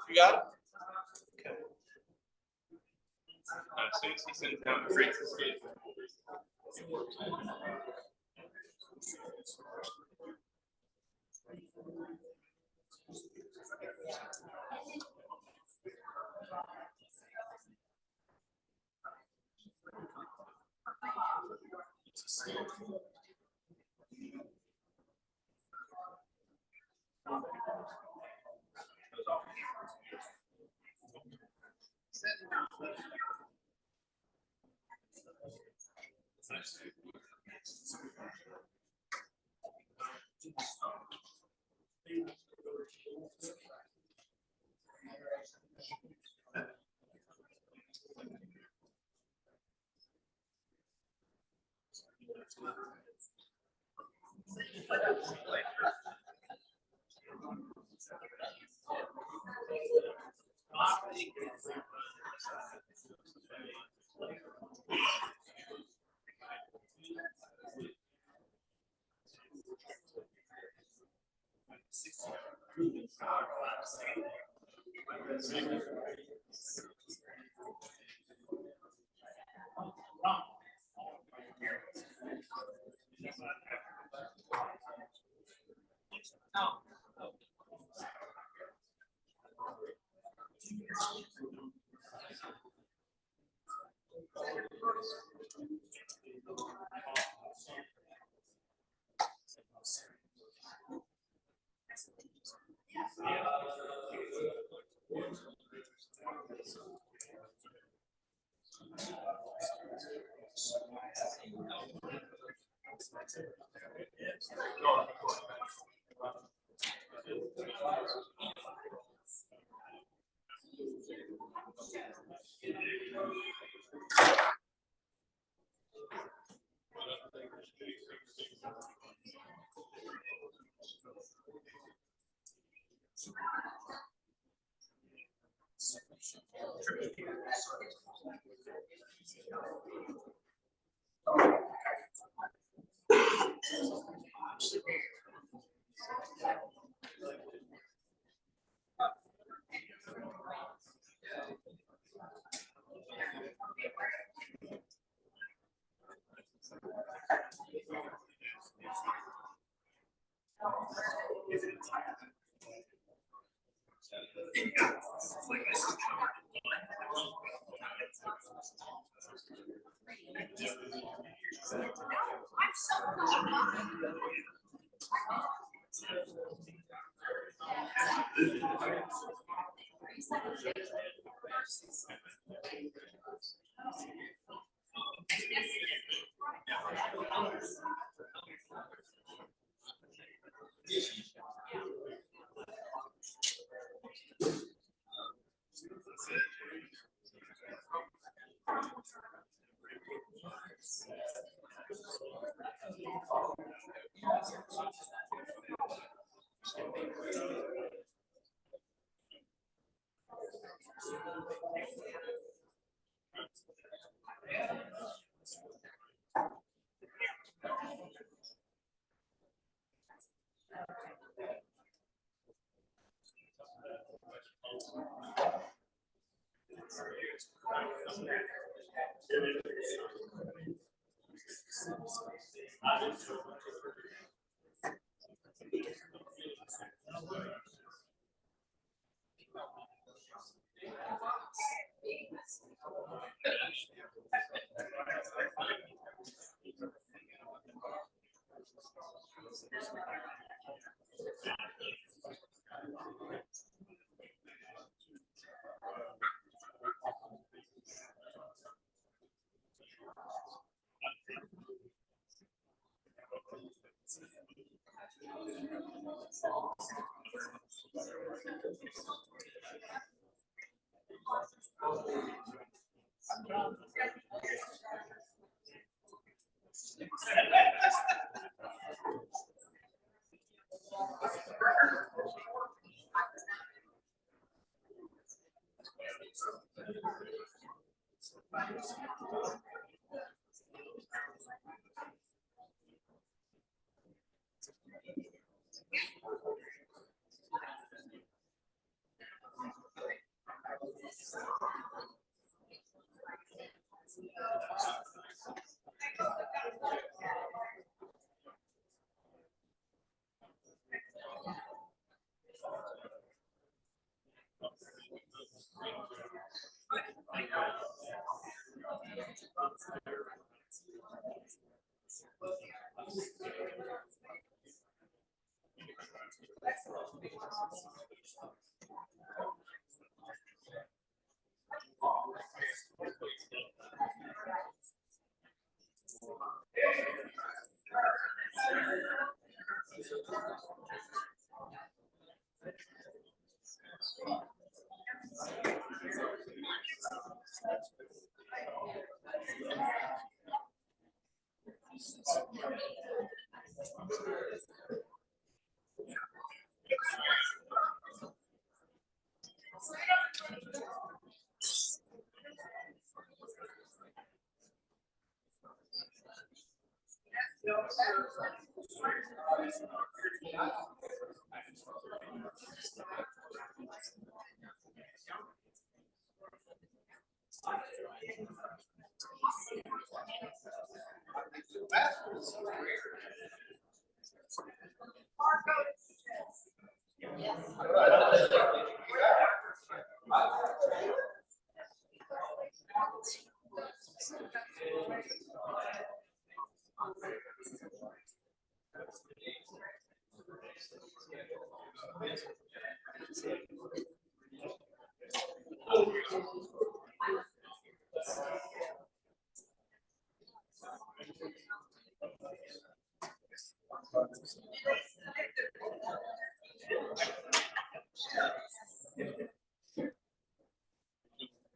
You got it? Okay. So he sends down the freaks and skates.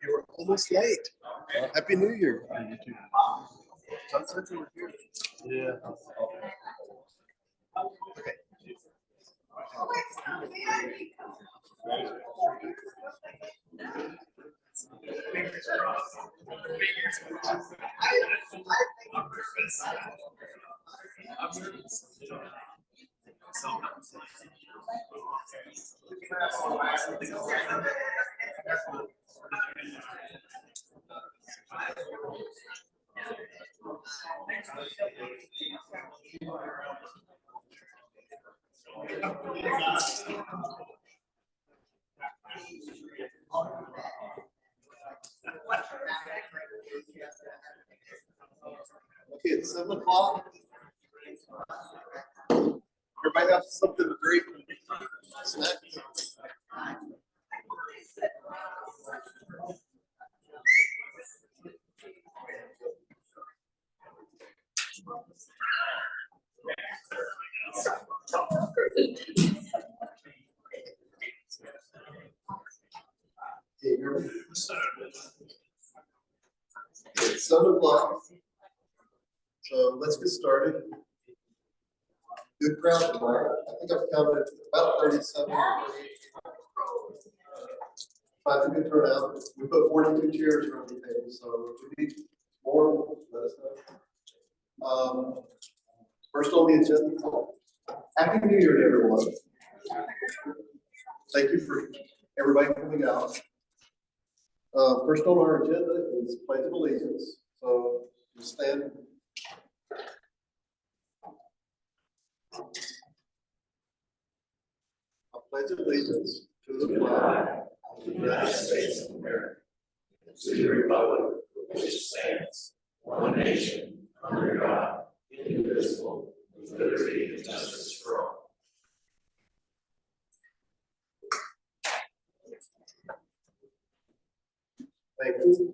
You were almost late. Happy New Year. John said you were here. Yeah. Okay. Okay, it's 7 o'clock. Everybody have something to drink? Snack? It's 7 o'clock. So let's get started. Good crowd tonight. I think I've counted about 37. Five a good turnout. We put 42 chairs around the table, so if we need more, let us know. First on the agenda, Happy New Year to everyone. Thank you for everybody coming out. First on our agenda is Pledge of Allegiance. So we'll stand. I pledge allegiance to the flag of the United States of America, to the republic which stands one nation under God, indivisible, with liberty and justice for all. Thank you.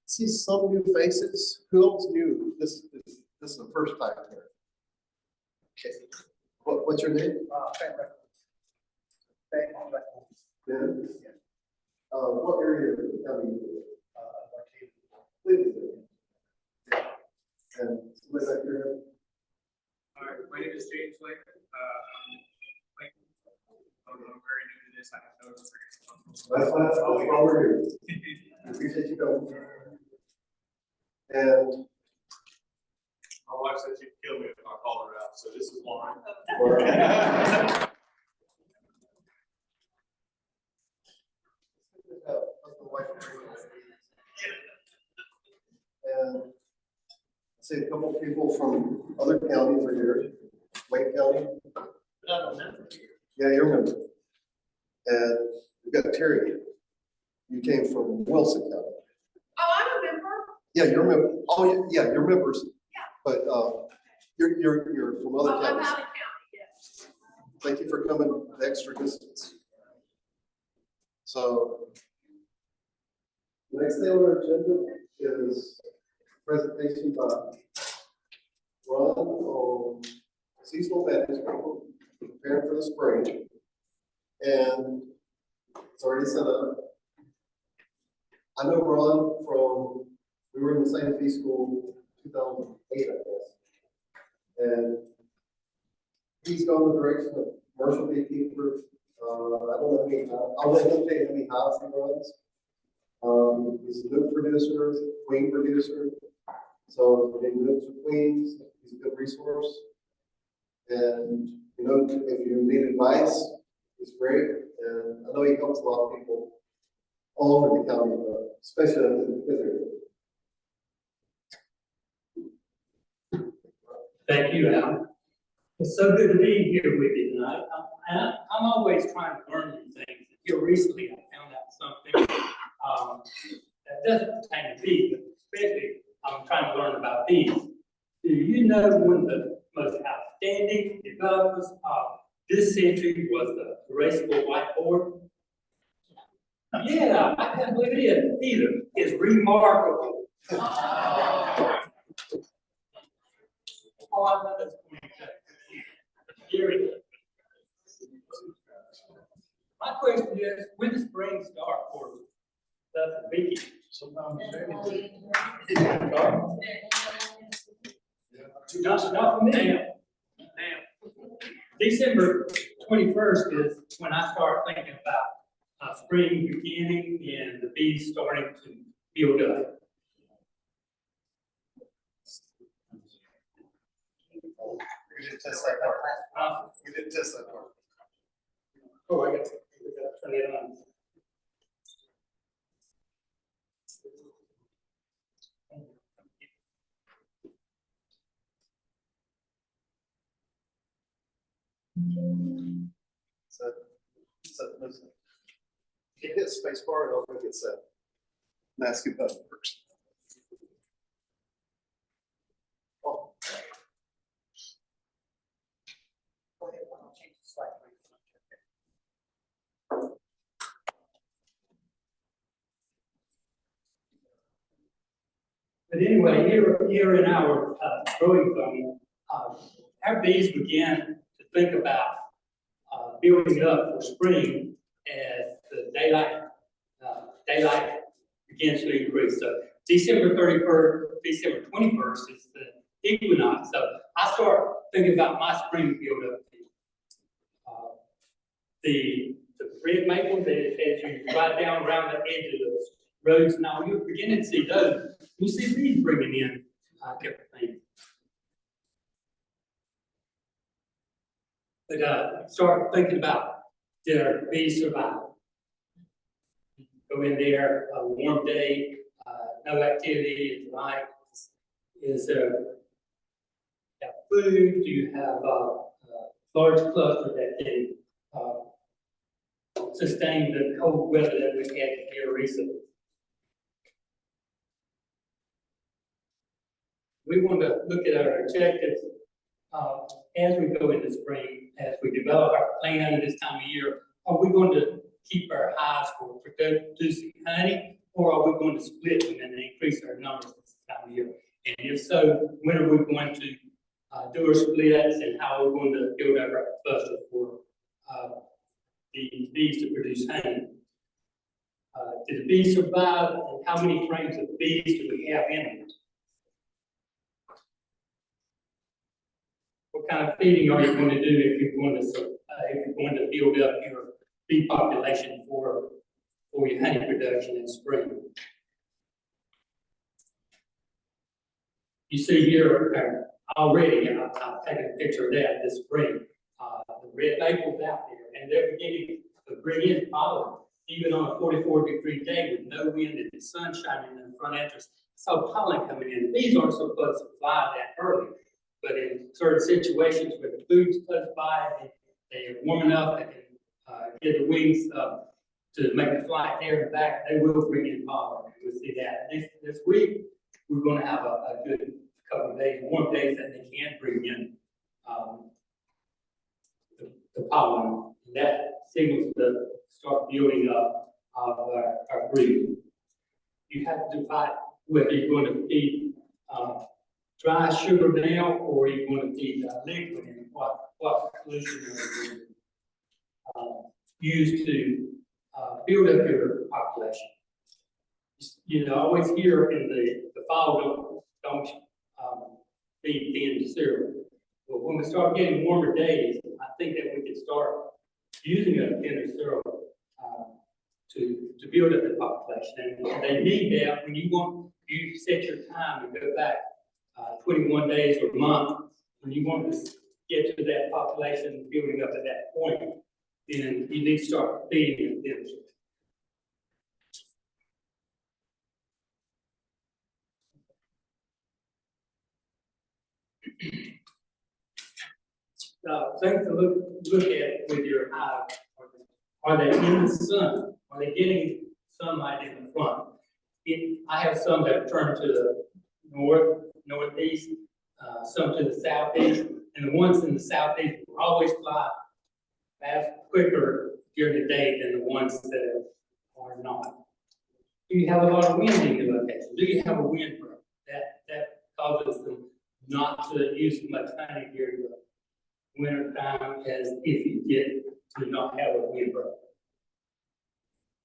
See some new faces. Who else knew this is the first time here? Okay. What's your name? Ben. What area of the county? Yeah. And what's that your? My name is James Laker. I'm very new to this. I have no experience. That's why we're here. I appreciate you coming. And My wife said she'd kill me if I call her out, so this is why. And I see a couple of people from other counties are here. Wake County. Yeah, you're a member. And we've got Terry. You came from Wilson County. Oh, I'm a member. Yeah, you're a member. Oh, yeah, you're members. Yeah. But you're from other I'm counties. out of county, yes. Thank you for coming the extra distance. So the next thing on our agenda is presentation by run on seasonal bedding, preparing for the spring. And it's already set up. I know Ron from, we were in the same fee school 2008, I guess. And he's gone the direction of commercial beekeepers. I don't know any, I'll let him tell you how many hives he runs. He's a new producer, queen producer. So if you live for queens, he's a good resource. And you know, if you need advice, he's great. And I know he helps a lot of people all over the county, especially in this area. Thank you, Al. It's so good to be here with you tonight. I'm always trying to learn new things. Here recently, I found out something that doesn't pertain to bees, but especially I'm trying to learn about bees. Do you know one of the most outstanding developers of this century was the erasable whiteboard? Yeah, I can't believe it is either. It's remarkable. Oh, I love this. Here it is. My question is, when does spring start for the beekeepers? Not for me. December 21st is when I start thinking about spring beginning and the bees starting to build up. We didn't test that part. We didn't test that part. Oh, I got to turn it on. Listen. You hit space bar and I'll make it set. Ask you about it first. Oh. But anyway, here in our growing zone, our bees began to think about building up for spring as the daylight begins to increase. So December 31st, December 21st is the equinox. So I start thinking about my spring build up. The red maple that as you ride down around the edge of those roads now, you're beginning to see those. You see bees bringing in different things. But start thinking about their bees survive. Go in there, a warm day, no activity at night. Is there have food? Do you have a large cluster that can sustain the cold weather that we've had here recently? We want to look at our objectives as we go into spring, as we develop our plan this time of year. Are we going to keep our hives for producing honey, or are we going to split them and increase our numbers this time of year? And if so, when are we going to do our splits, and how are we going to build up our cluster for the bees to produce honey? Did the bees survive, and how many frames of bees do we have in them? What kind of feeding are you going to do if you're going to build up your bee population for your honey production in spring? You see here already, I've taken a picture of that this spring. The red maple's out there, and they're beginning to bring in pollen, even on a 44-degree day with no wind and the sun shining in the front entrance. So pollen coming in. Bees aren't supposed to fly that early. But in certain situations where the food's close by, they're warm enough, they can get the wings to make the flight there and back, they will bring in pollen. We'll see that. This week, we're going to have a good couple of days, warm days that they can bring in the pollen. And that signals to start building up our brood. You have to decide whether you're going to feed dry sugar now, or you want to feed liquid, and what solution you use to build up your population. You know, I always hear in the fall, don't feed thin cereal. But when we start getting warmer days, I think that we can start using a thinner cereal to build up the population. And they need that when you set your time and go back 21 days or a month, when you want to get to that population building up at that point, then you need to start feeding them. Things to look at with your eye. Are they in the sun? Are they getting sunlight in the front? I have some that turn to the northeast, some to the southeast, and the ones in the southeast will always fly fast, quicker during the day than the ones that are not. Do you have a lot of wind in your location? Do you have a windbreak? That causes them not to use as much honey during the winter time as if you get to not have a windbreak.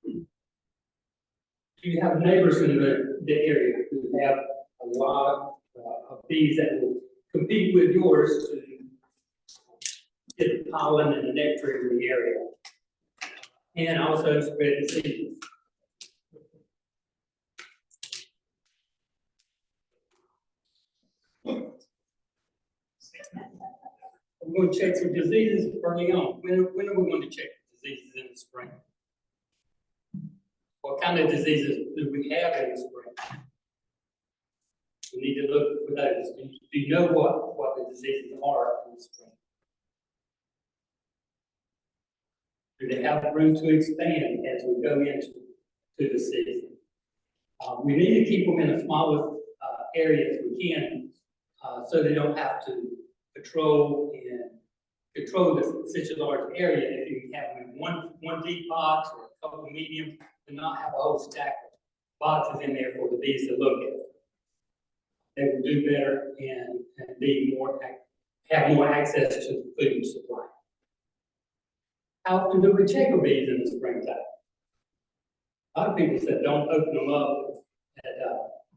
Do you have neighbors in the area who have a lot of bees that will compete with yours to get the pollen and the nectar in the area, and also spread diseases? We're going to check some diseases early on. When are we going to check diseases in the spring? What kind of diseases do we have in the spring? We need to look for those. Do you know what the diseases are in the spring? Do they have room to expand as we go into the season? We need to keep them in the smallest area as we can, so they don't have to control such a large area. If you have one deep box or a couple of medium, and not have a whole stack of boxes in there for the bees to look at. They will do better and have more access to the food supply. How often do we check our bees in the springtime? A lot of people said don't open them up at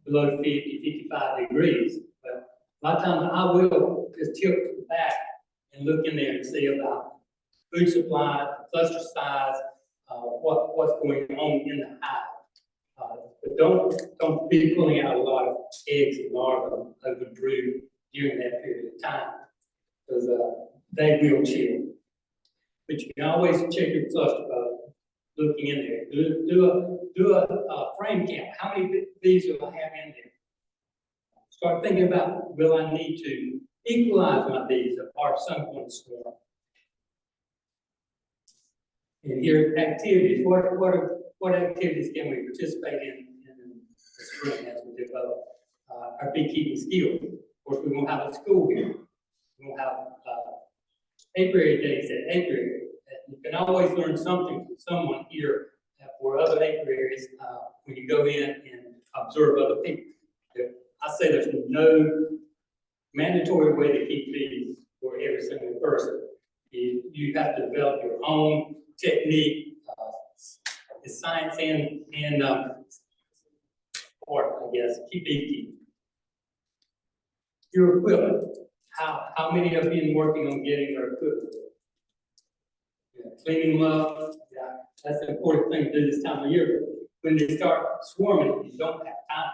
below 50, 55 degrees. But a lot of times I will just tilt back and look in there and see about food supply, cluster size, what's going on in the hive. But don't be pulling out a lot of eggs and larvae of the brood during that period of time, because they will chill. But you can always check your cluster by looking in there. Do a frame count. How many bees do I have in there? Start thinking about, will I need to equalize my bees apart some point swarm? And here, activities. What activities can we participate in the spring as we develop our beekeeping skills? Of course, we're going to have a school here. We're going to have apiary days at apiary. You can always learn something from someone here for other apiaries when you go in and observe other people. I say there's no mandatory way to keep bees for every single person. You have to develop your own technique. It's science and art, I guess. Keep beekeeping. Your equipment. How many have been working on getting their equipment? Cleaning them up. Yeah, that's the important thing to do this time of year. When they start swarming, you don't have time.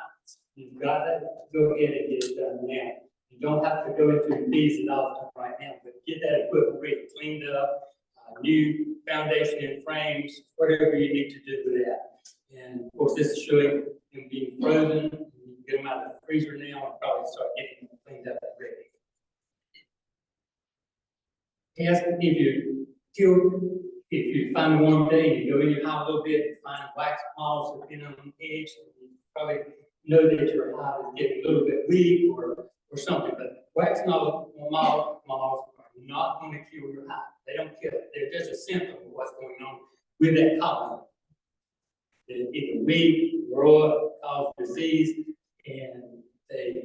You've got to go ahead and get it done now. You don't have to go into bees at all right now, but get that equipment ready, cleaned up, new foundation and frames, whatever you need to do with that. And of course, this is showing them being frozen. You can get them out of the freezer now and probably start getting them cleaned up and ready. Ask if you find a warm day, you go in your hive a little bit, you find wax moths that have been on the edge, you probably know that your hive is getting a little bit weak or something. But wax moths are not going to kill your hive. They don't kill it. They're just a symptom of what's going on with that colony. They're either weak, grow up, cause disease, and they're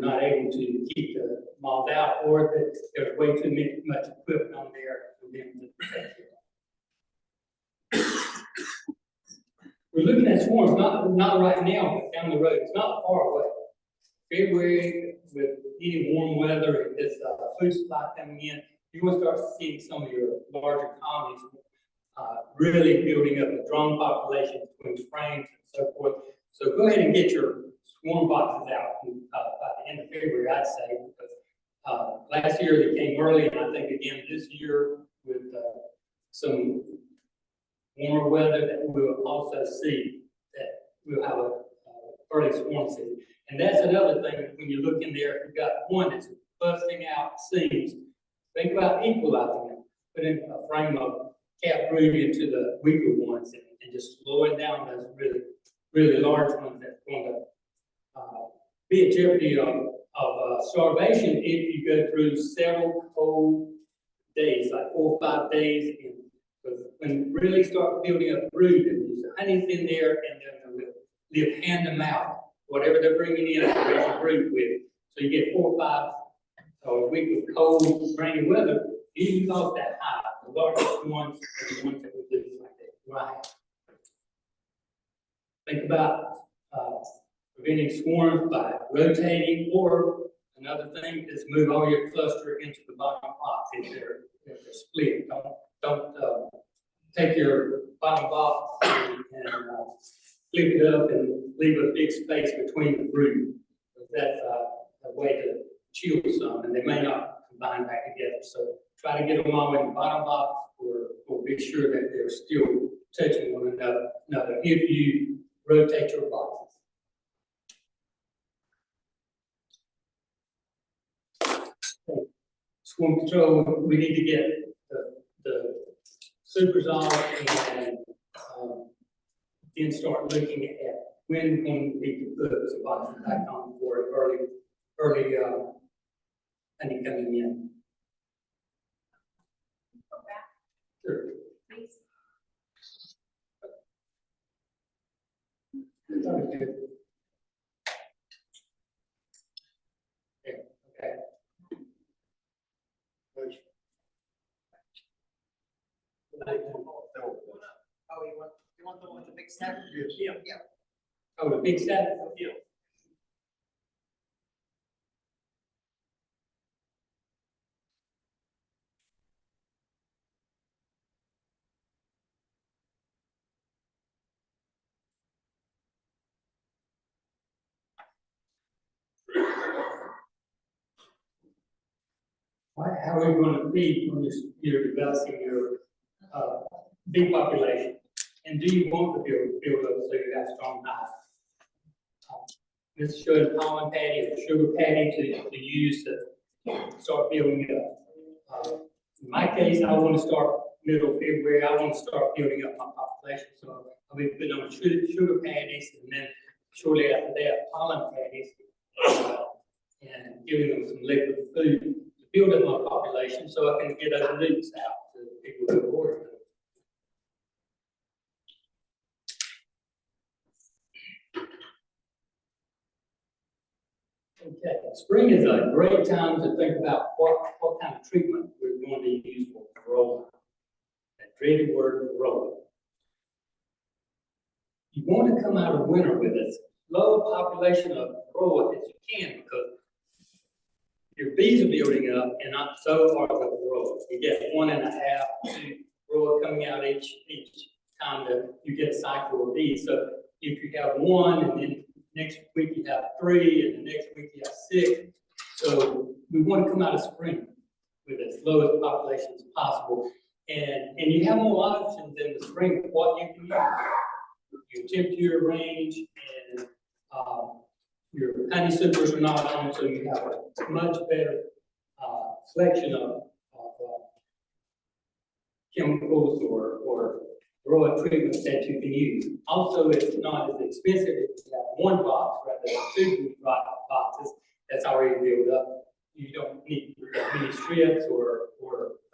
not able to keep the moths out, or that there's way too much equipment on there for them to protect it. We're looking at swarms, not right now, but down the road. It's not far away. February, with any warm weather and this food supply coming in, you're going to start seeing some of your larger colonies really building up a drone population between springs and so forth. So go ahead and get your swarm boxes out by the end of February, I'd say, because last year they came early, and I think again this year with some warmer weather that we'll also see that we'll have a early swarm season. And that's another thing, when you look in there, if you've got one that's busting out seams, think about equalizing them, put in a frame of calf brood into the weaker ones and just slowing down those really, really large ones that's going to be at jeopardy of starvation if you go through several cold days, like 4 or 5 days. Because when you really start building up brood, and there's honey's in there, and then they'll hand them out. Whatever they're bringing in, they're brood with. So you get 4 or 5 a week of cold, rainy weather, even off that high. The largest ones are the ones that we do like that. Right. Think about preventing swarms by rotating, or another thing is move all your cluster into the bottom box if they're split. Don't take your bottom box and flip it up and leave a big space between the brood. That's a way to chill some, and they may not combine back together. So try to get them all in the bottom box, or be sure that they're still touching one another if you rotate your boxes. Swarm control, we need to get the supers off, and then start looking at when we can put some boxes back on for early honey coming in. Sure. Please. Okay. Okay. Oh, you want the one with the big stack? Yeah. Oh, the big stack? Yeah. How are you going to feed when you're developing your bee population? And do you want to build up so you have strong hives? This showed pollen patty or sugar patty to use to start building up. In my case, I want to start middle of February. I want to start building up my population. So I'll be putting on sugar patties, and then shortly after that, pollen patties, and giving them some liquid food to build up my population so I can get those nukes out to people who order them. Okay, spring is a great time to think about what kind of treatment we're going to use for varroa. That dreaded word, varroa. You want to come out of winter with as low a population of varroa as you can, because your bees are building up, and not so are the varroa. You get 1.5 to 2 varroa coming out each time that you get a cycle of bees. So if you have 1, and then next week you have 3, and the next week you have 6. So we want to come out of spring with as low a population as possible. And you have more options in the spring of what you can use. Your temperature range and your honey supers are not on, so you have a much better selection of chemicals or varroa treatments that you can use. Also, it's not as expensive if you have 1 box rather than 2 boxes that's already built up. You don't need many strips or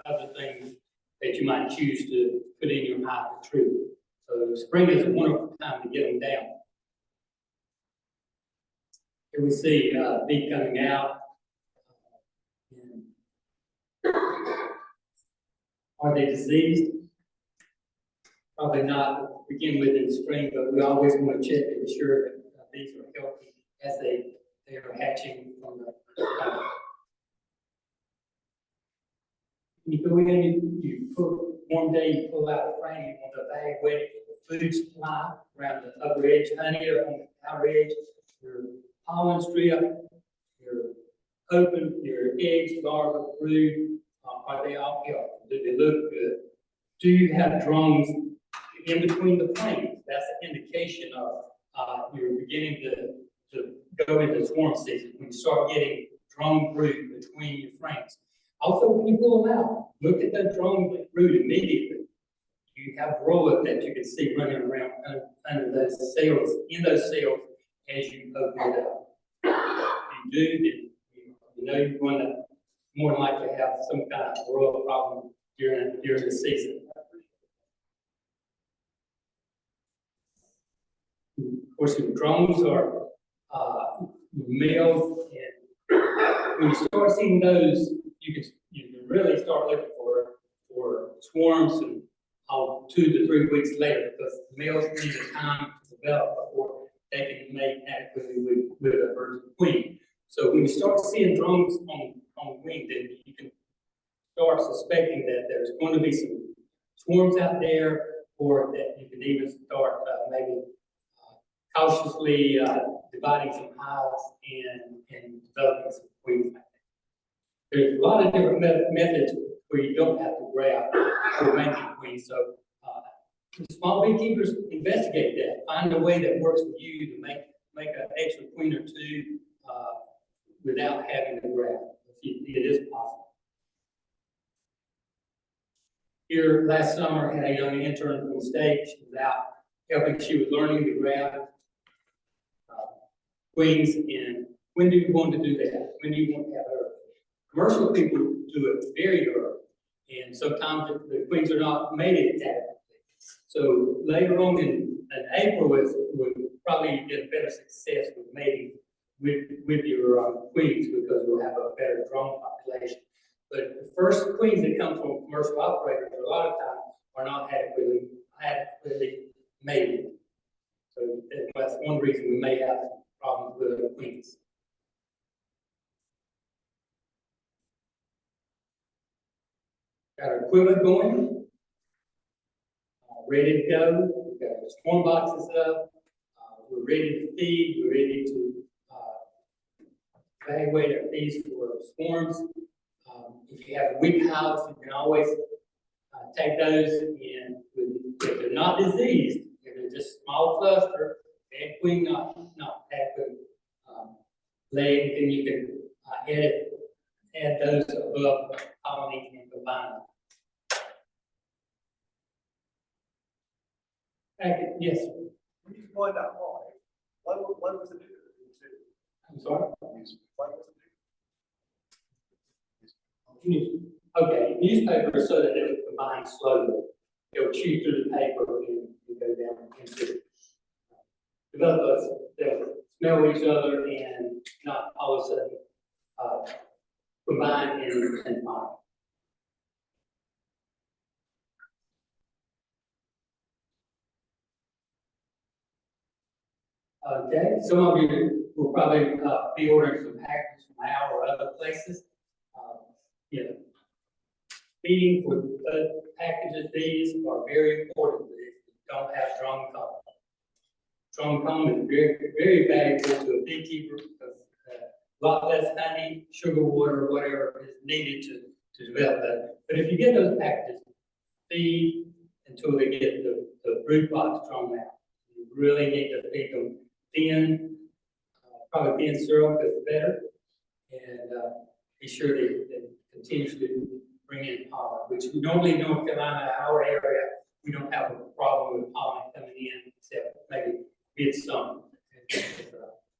other things that you might choose to put in your hive to treat. So spring is a wonderful time to get them down. Here we see bee coming out. And are they diseased? Probably not to begin with in spring, but we always want to check to be sure that bees are healthy as they are hatching from the comb. You go in, you put one day, you pull out the frame, you want the bag wet for food supply around the upper edge, honey up on the outer edge, your pollen strip, your open, your eggs, larvae, brood, are they all healthy? Do they look good? Do you have drones in between the frames? That's an indication of you're beginning to go into swarm season, when you start getting drone brood between your frames. Also, when you pull them out, look at the drone brood immediately. You have roll-up that you can see running around under those cells, in those cells, as you open it up. If you do, then you know you're going to more than likely have some kind of roll-up problem during the season. Of course, your drones are males, and when you start seeing those, you can really start looking for swarms and 2 to 3 weeks later, because the males need the time to develop before they can mate adequately with a virgin queen. So when you start seeing drones on wing, then you can start suspecting that there's going to be some swarms out there, or that you can even start maybe cautiously dividing some hives and developing some queens. There's a lot of different methods where you don't have to graft for making queens. So small beekeepers, investigate that. Find a way that works for you to make an extra queen or two without having to graft. It is possible. Here last summer, I had a young intern from the state. She was out helping. She was learning to graft queens. And when do you want to do that? When do you want to have her? Commercial people do it very early, and sometimes the queens are not mated adequately. So later on in April, would probably get better success with mating with your queens, because we'll have a better drone population. But the first queens that come from commercial operators, a lot of times, are not adequately mated. So that's one reason we may have problems with the queens. Got our equipment going, ready to go. We've got our swarm boxes up. We're ready to feed. We're ready to evaluate our bees for swarms. If you have weak hives, you can always take those, and if they're not diseased, if they're just small cluster, and queen not adequate leg, then you can add those above colony and combine them. Yes. When you find that hive, why was it do? I'm sorry. Why was it Okay, newspaper so that it will combine slowly. It will chew through the paper and go down into they'll smell each other and not all of a sudden combine and find. Okay, some of you will probably be ordering some packages from Al or other places. Feeding for packages, these are very important if you don't have drone comb. Drone comb is very, very valuable to a beekeeper, because a lot less honey, sugar water, whatever is needed to develop that. But if you get those packages, feed until they get the brood box drone out. You really need to feed them thin, probably thin syrup is better, and be sure they continuously bring in pollen, which we normally in North Carolina, our area, we don't have a problem with pollen coming in, except maybe mid-summer,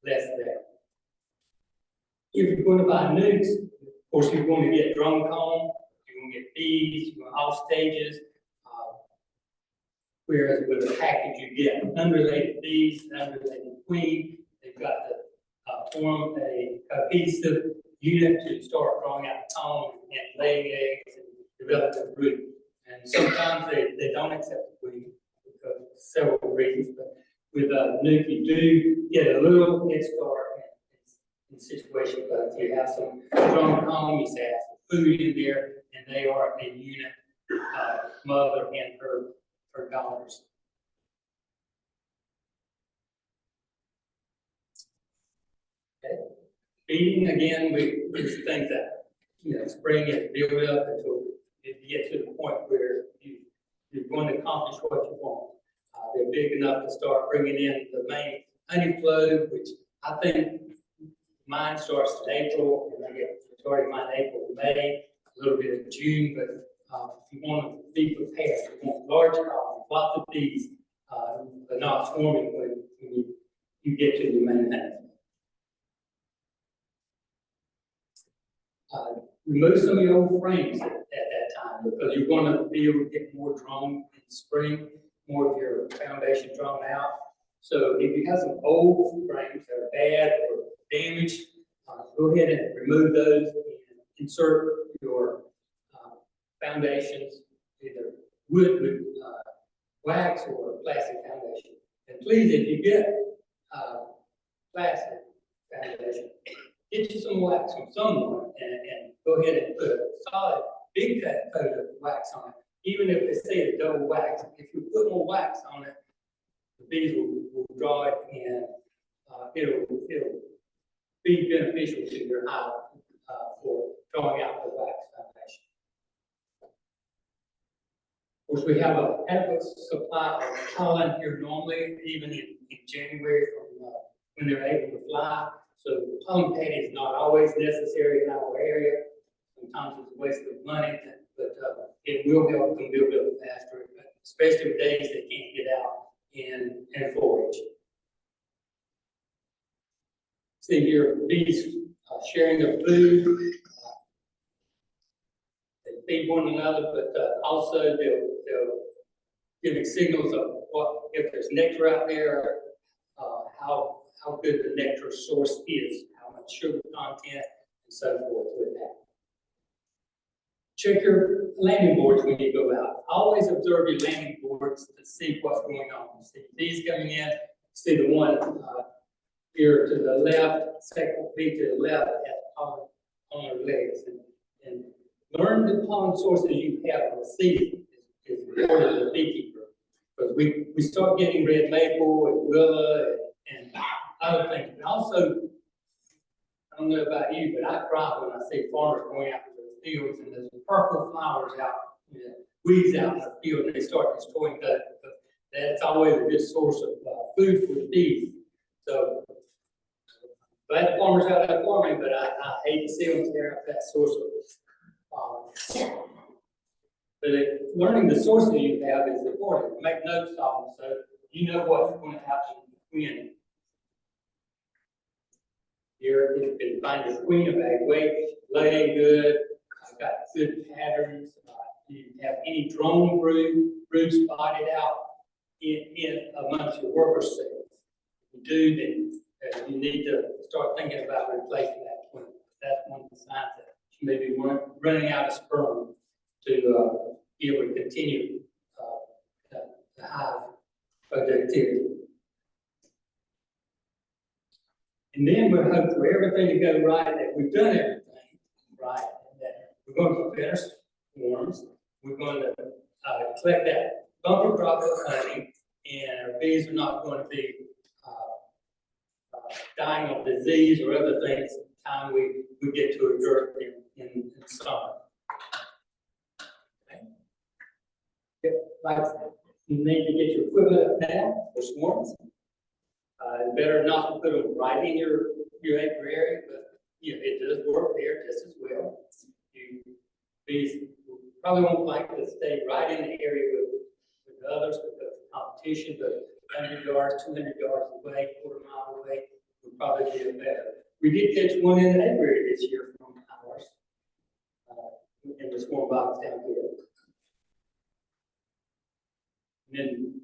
less there. If you're going to buy nukes, of course, you're going to get drone comb, you're going to get bees, you're going to all stages. Whereas with a package, you get unrelated bees, unrelated queen. They've got the form a cohesive unit to start growing out comb and laying eggs and developing brood. And sometimes they don't accept the queen because of several reasons, but with Nuke, you do get a little head start in situations, but if you have some strong comb, you say have some food in there, and they are a unit, mother and her daughters. Okay. Feeding again, there's things that spring and build up until you get to the point where you're going to accomplish what you want. They're big enough to start bringing in the main honey flow, which I think mine starts in April, and I get starting mine April, May, a little bit of June, but if you want to be prepared, you want large colonies, lots of bees, but not swarming when you get to the main honey. Remove some of your old frames at that time because you're going to be able to get more drone in spring, more of your foundation drawn out. So if you have some old frames that are bad or damaged, go ahead and remove those and insert your foundations, either wood with wax or plastic foundation. And please, if you get plastic foundation, get you some wax from someone and go ahead and put a solid, big coat of wax on it. Even if they say it's double wax, if you put more wax on it, the bees will draw it and it'll be beneficial to your hive for drawing out the wax foundation. Of course, we have an adequate supply of pollen here normally, even in January from when they're able to fly. So pollen pad is not always necessary in our area. Sometimes it's a waste of money, but it will help them build up faster, especially days they can't get out and forage. See here, bees sharing their food. They feed one another, but also they'll giving signals of what if there's nectar out there, how good the nectar source is, how much sugar content, and so forth with that. Check your landing boards when you go out. Always observe your landing boards to see what's going on. See bees coming in, see the one here to the left, second bee to the left has pollen on their legs. And learn the pollen sources you have on the season is important to the beekeeper. Because we start getting red maple and willow and other things. And also, I don't know about you, but I cry when I see farmers going out to the fields and there's purple flowers out, weeds out in the field, and they start destroying those. That's always a good source of food for the bees. So, glad the farmers out there farming, but I hate to see them tear up that source of but learning the sources you have is important. Make notes of them so you know what's going to happen when. Here, you can find your queen evaluate, laying good, got good patterns. You have any drone brood spotted out in amongst your worker cells. If you do, then you need to start thinking about replacing that queen. That's one of the signs that you may be running out of sperm to be able to continue the hive productivity. And then we'll hope for everything to go right, that we've done everything right, and that we're going to get better swarms. We're going to collect that bumper crop of honey, and our bees are not going to be dying of disease or other things by the time we get to a dearth in summer. Okay. Right. You need to get your equipment up now for swarms. Better not to put them right in your apiary area, but it does work there just as well. Bees probably won't like to stay right in the area with others because of competition, but 100 yards, 200 yards away, quarter mile away would probably be better. We did catch one in the apiary this year from ours in the swarm box down here. And then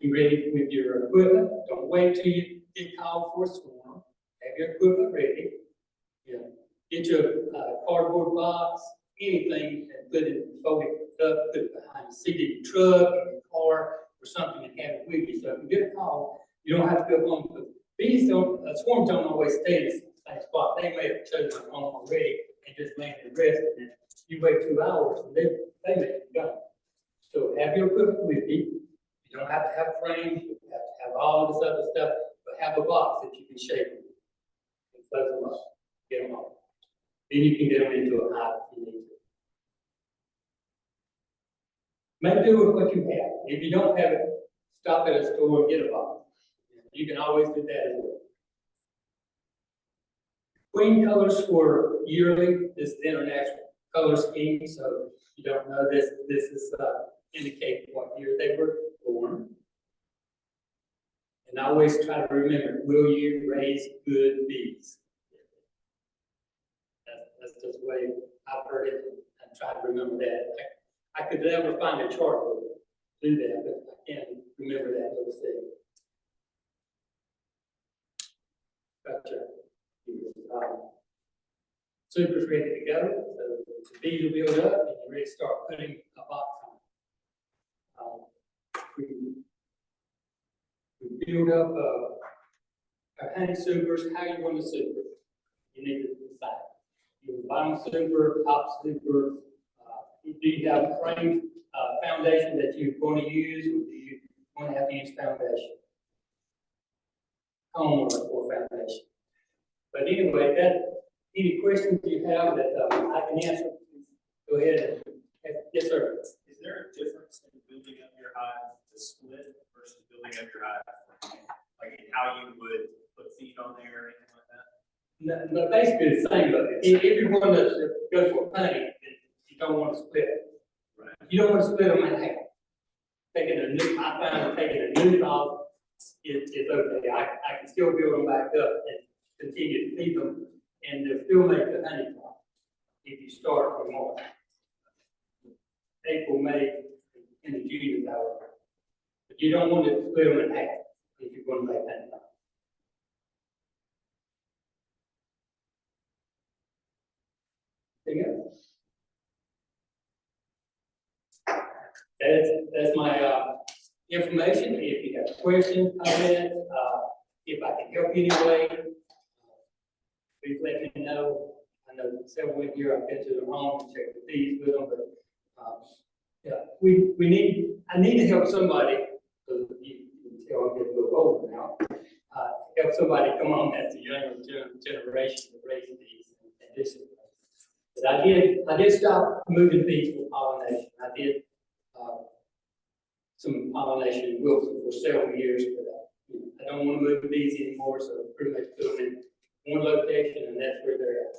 be ready with your equipment. Don't wait till you get called for a swarm. have your equipment ready. You know, get your cardboard box, anything, and put it, fold it up, put it behind the seat of your truck, or your car, or something, and have it with you. So if you get a call, you don't have to go home. Because bees don't, swarms don't always stay in the same spot. They may have chosen a home already and just landed and rested. And you wait 2 hours, and they may be gone. So have your equipment with you. You don't have to have frames, you don't have to have all this other stuff, but have a box that you can shape them and close them up, get them off. Then you can get them into a hive if you need to. Make do with what you have. If you don't have it, stop at a store and get a box. You can always do that as well. Queen colors for yearly, this is the international color scheme, so if you don't know this, this is indicate what year they were born. And I always try to remember, will you raise good bees? That's just the way I've heard it and try to remember that. I could never find a chart that would do that, but I can't remember that little thing. Gotcha. Super's ready to go, so the bees will build up and you're ready to start putting a box on. We build up our honey supers. How you want to super? You need to decide. You bottom super, top super. Do you have a frame foundation that you're going to use, or do you want to have to use foundation? Home or foundation. But anyway, any questions you have that I can answer, go ahead. Yes, sir. Is there a difference in building up your hive to split versus building up your hive? Like how you would put feed on there or anything like that? No, basically the same, but if everyone that goes for honey, you don't want to split it. Right. You don't want to split them in half. I found taking a new off is okay. I can still build them back up and continue to feed them, and they'll still make the honey crop if you start from March. April, May, and June is our. But you don't want to split them in half if you're going to make honey crop. Anything else? That's my information. If you have questions, comments, if I can help you anyway, please let me know. I know several in here, I've been to their home and checked the fees with them, but yeah, I need to help somebody, because you can tell I'm getting a little older now, help somebody come on that's a younger generation to raise these and this. But I did stop moving bees for pollination. I did some pollination in Wilson for several years, but I don't want to move the bees anymore, so pretty much put them in one location, and that's where they're at.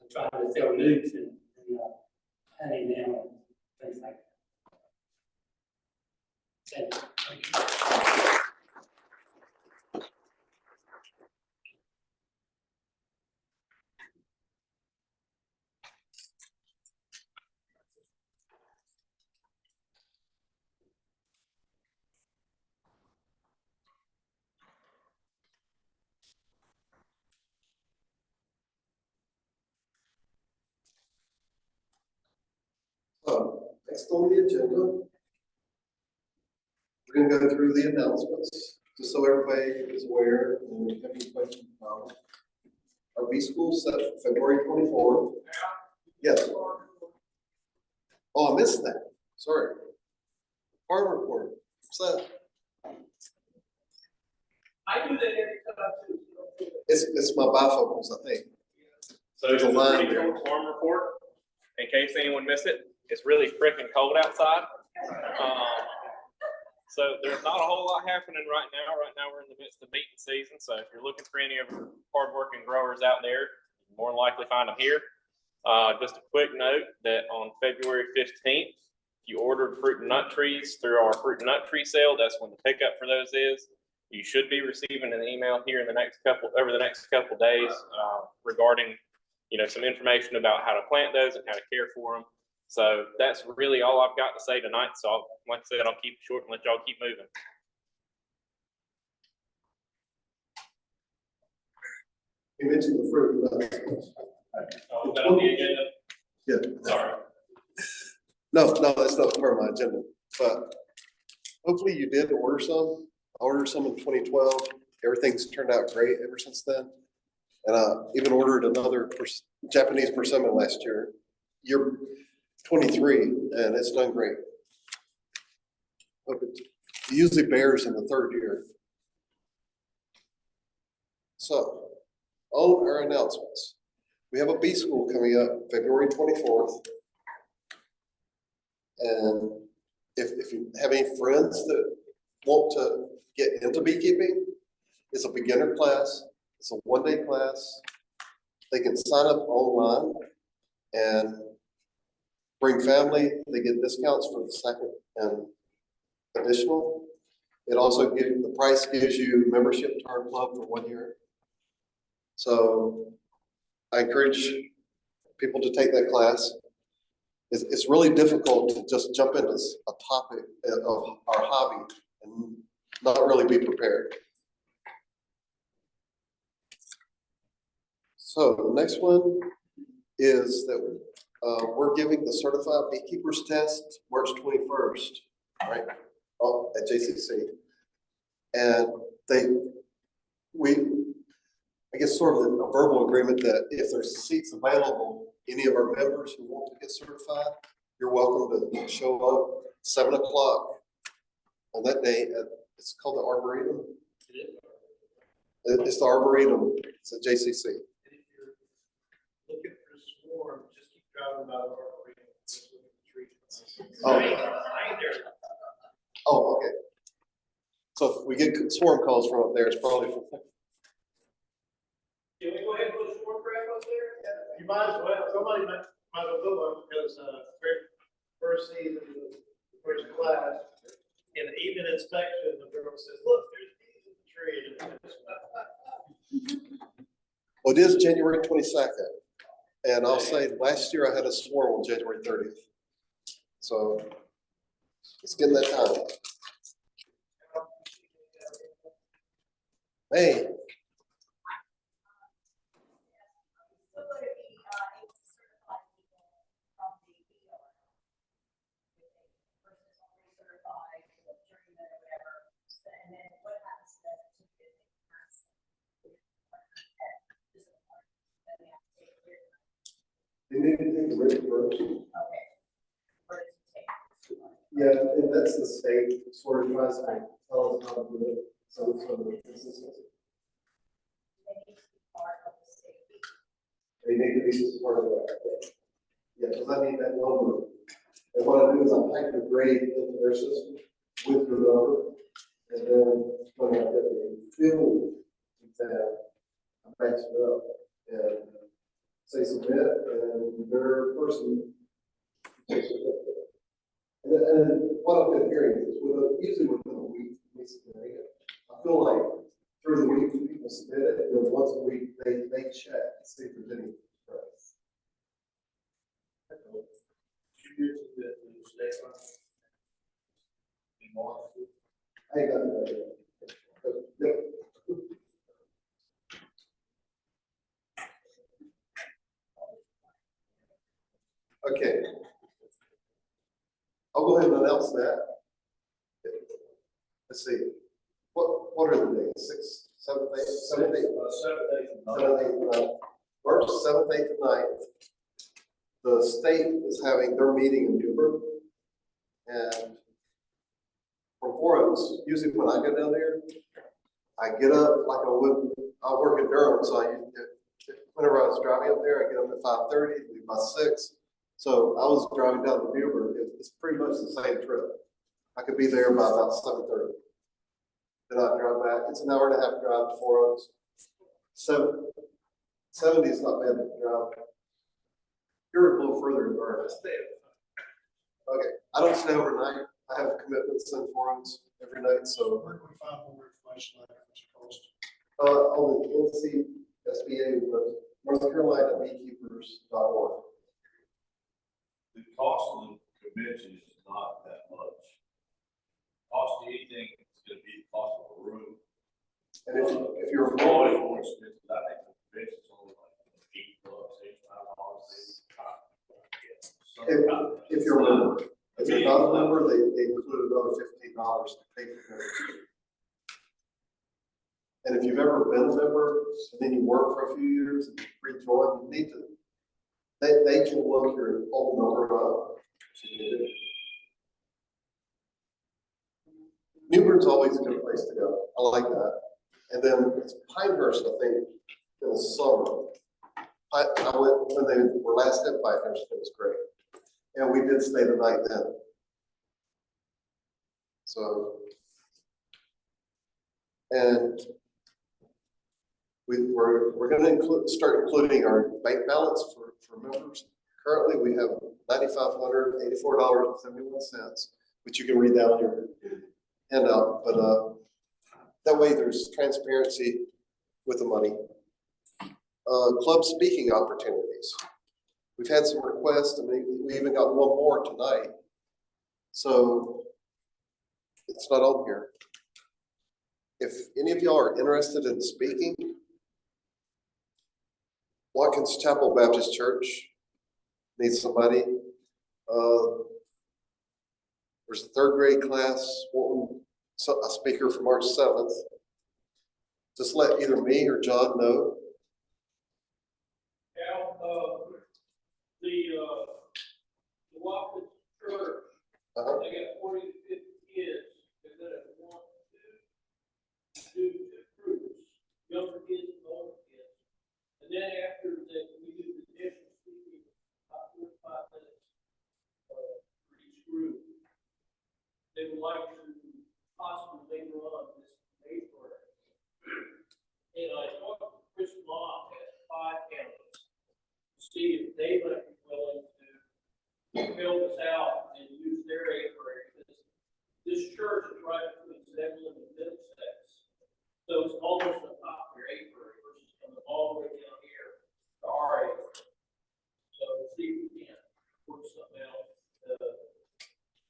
I'm trying to sell nukes and honey now and things like that. Thank you. Next on the agenda, we're going to go through the announcements, just so everybody is aware. And if you have any questions about our B school set February 24th. Yes. Oh, I missed that. Sorry. Farm report. What's that? I do that every time too. It's my bifocals, I think. So there's a line pretty there. short farm report, in case anyone missed it. It's really freaking cold outside. So there's not a whole lot happening right now. Right now we're in the midst of beeting season. So if you're looking for any of our hardworking growers out there, you more than likely find them here. Just a quick note that on February 15th, if you ordered fruit and nut trees through our fruit and nut tree sale, that's when the pickup for those is. You should be receiving an email here in the next over the next couple days regarding, some information about how to plant those and how to care for them. So that's really all I've got to say tonight. So like I said, I'll keep it short and let y'all keep moving. You mentioned the fruit. Oh, is that on the agenda? Yeah. Sorry. No, that's not part of my agenda, but hopefully you did order some. I ordered some in 2012. Everything's turned out great ever since then. And I even ordered another Japanese persimmon last year 23, and it's done great. Hope it usually bears in the third year. So, on our announcements, we have a bee school coming up February 24th. And if you have any friends that want to get into beekeeping, it's a beginner class. It's a one-day class. They can sign up online and bring family. They get discounts for the second and additional. It also gives, the price gives you membership to our club for 1 year. So I encourage people to take that class. It's really difficult to just jump into a topic of our hobby and not really be prepared. So the next one is that we're giving the Certified Beekeepers Test March 21st, right, at JCC. And I guess sort of a verbal agreement that if there's seats available, any of our members who want to get certified, you're welcome to show up 7 o'clock on that day at, it's called the Arboretum. It's the Arboretum, it's at JCC. And if you're looking for swarm, just keep driving by the arboretum. Just look at the trees. Oh. I ain't there. Oh, okay. So if we get swarm calls from up there, it's probably from. Can we go ahead and put a swarm trap up there? You might as well, somebody might as well go up because, first season, the first class, in the evening inspection, the girl says, look, there's bees in the tree. Well, it is January 22nd. And I'll say last year I had a swarm on January 30th. So it's getting that time. Hey. They need to take the rate first. Yeah, and that's the state sort of tries to tell us how to do it. So it's sort of consistency. They need to be part of that. Yeah, because I need that number. And what I do is I type the grade into their system with the number. And then when I get the field exam, I patch it up and say submit, and their person takes it. And what I've been hearing is usually within a week, we submit it. I feel like through the week, people submit it, and then once a week, they check and see if there's any. I got that. Okay. I'll go ahead and announce that. Let's see. What are the dates? 6th, 7th, 8th, 7th, 8th? 7th, 8th, 9th. March 7th, 8th, and 9th. The state is having their meeting in Newburgh. And from Forums, usually when I go down there, I get up like I work in Durham, so whenever I was driving up there, I get up at 5:30, leave by 6. So I was driving down to Newburgh. It's pretty much the same trip. I could be there by about 7:30. Then I drive back. It's an hour and a half drive to Forums. 70 is not bad to drive. You're a little further in Durham. Okay, I don't stay overnight. I have commitments in Forums every night, so. Where can we find more information on how much it costs? On the NCSBA, North Carolina Beekeepers.org. The cost of the convention is not that much. Cost of anything is gonna be the cost of a room. And if you're Always more expensive, I think the convention If you're a member, if you're not a member, they include another $15 to pay for it. And if you've ever been a member and then you work for a few years and rejoin, you need to, they can look your old number up. if you need it. Newburn's always a good place to go. I like that. And then Pinehurst, I think, in the summer. I went when they were last in Pinehurst. It was great. And we did stay the night then. So, and we're going to start including our bank balance for members. Currently, we have $9,584.71, which you can read down here handout. But that way, there's transparency with the money. Club speaking opportunities. We've had some requests, and we even got one more tonight. So it's not on here. If any of y'all are interested in speaking, Watkins Chapel Baptist Church needs somebody. There's a third grade class wanting a speaker for March 7th. Just let either me or John know. The Watkins Church, they got 40 to 50 kids. They're gonna want to do two groups, younger kids and older kids. And then after that, we do the initial speaking, about 45 minutes for each group. They would like to possibly later on this April. And I talked to Chris Mott at 5 counties to see if they might be willing to fill this out and use their acreage. This church is right between Zebulon and Middlesex. So it's almost on top of your acreage versus coming all the way down here to our acreage. So see if we can work something out,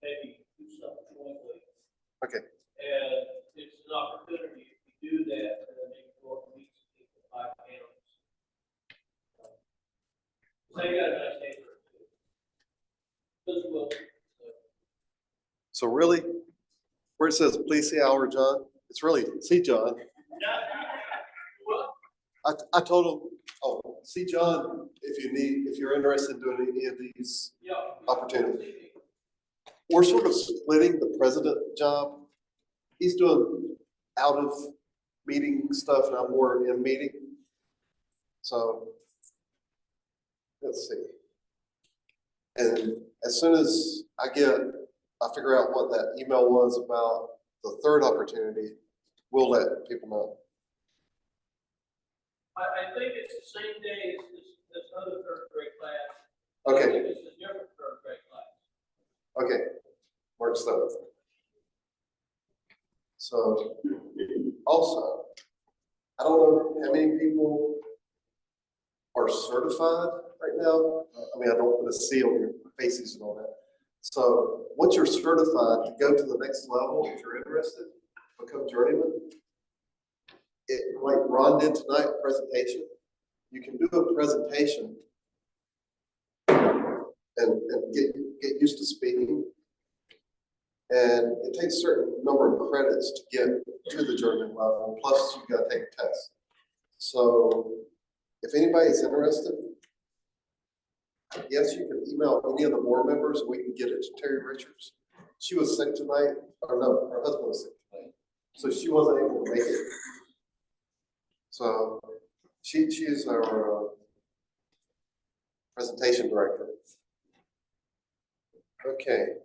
maybe do something jointly. Okay. And it's an opportunity if you do that, and then maybe go up and meet some people in 5 counties. They got a nice acreage. So really, where it says please see Al or John, it's really see John. I told him, oh, see John if you're interested in doing any of these opportunities. We're sort of splitting the president job. He's doing out of meeting stuff and I'm more in meeting. So let's see. And as soon as I figure out what that email was about the third opportunity, we'll let people know. I think it's the same day as this other third grade class. Okay. I think it's a different third grade class. Okay, March 7th. So also, I don't know how many people are certified right now. I mean, I don't put a C on your faces and all that. So once you're certified to go to the next level, if you're interested, become journeyman. Like Ron did tonight, a presentation. You can do a presentation and get used to speaking. And it takes a certain number of credits to get to the journeyman level. Plus, you've got to take a test. So if anybody's interested, yes, you can email any of the board members and we can get it to Terry Richards. She was sick tonight, or no, her husband was sick tonight. So she wasn't able to make it. So she's our presentation director. Okay,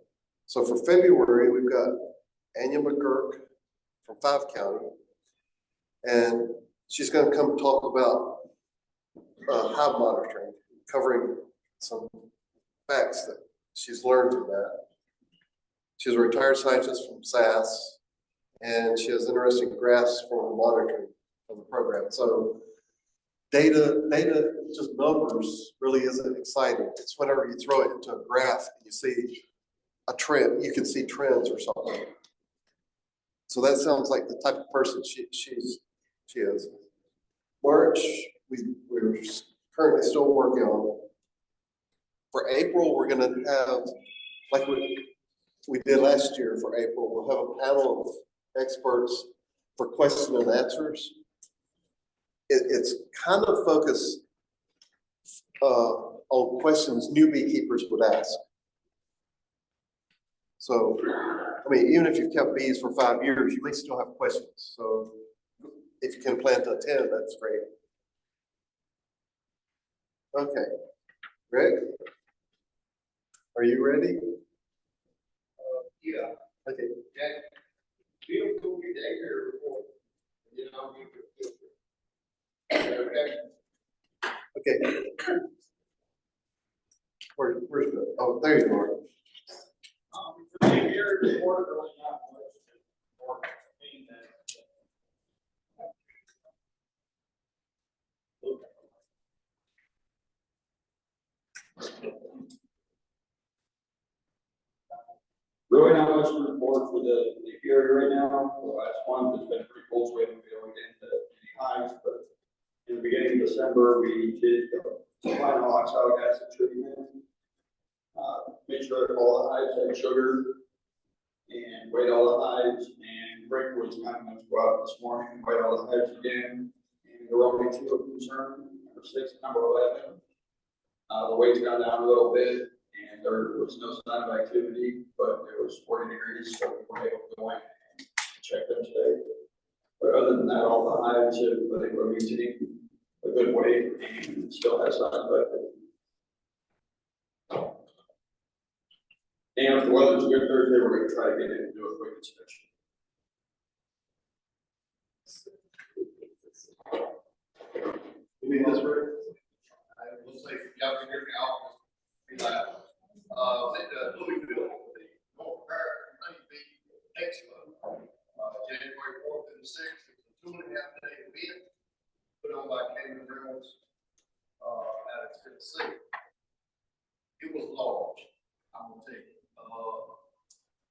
so for February, we've got Anya McGurk from 5 County. And she's gonna come talk about hive monitoring, covering some facts that she's learned from that. She's a retired scientist from SAS, and she has interesting graphs for monitoring of the program. So data, just numbers really isn't exciting. It's whenever you throw it into a graph and you see a trend, you can see trends or something. So that sounds like the type of person she is. March, we're currently still working on. For April, we're gonna have, like we did last year for April, we'll have a panel of experts for question and answers. It's kind of focused on questions new beekeepers would ask. So, I mean, even if you've kept bees for 5 years, you may still have questions. So if you can plan to attend, that's great. Okay, Greg, are you ready? Yeah. Okay. Jack, feel for your daycare report. And then I'll give you a picture. Okay? Okay. Where's the, oh, there you are. For the year, the board really not much more being that. Really not much to report for the area right now. The last one has been pretty cold, so we haven't been able to get into any hives, but in the beginning of December, we did the final oxalic acid treatment. Made sure that all the hives had sugar and weighed all the hives, and Rick was kind enough to go out this morning and weigh all the hives again. And there were only two of concern, number 6 and number 11. The weight's gone down a little bit, and there was no sign of activity, but it was 40 degrees, so we were able to go in and check them today. But other than that, all the hives have, I think, we're maintaining a good weight and still has signs of activity. And if the weather's good Thursday, we're going to try to get in and do a quick inspection. You mean this, Rick? I will say, y'all can hear me out. Be loud. At Louisville, the North American Honeybee Expo, January 4th and 6th, it's a 2.5-day event put on by Cameron Reynolds out of Tennessee. It was large, I'm gonna tell you.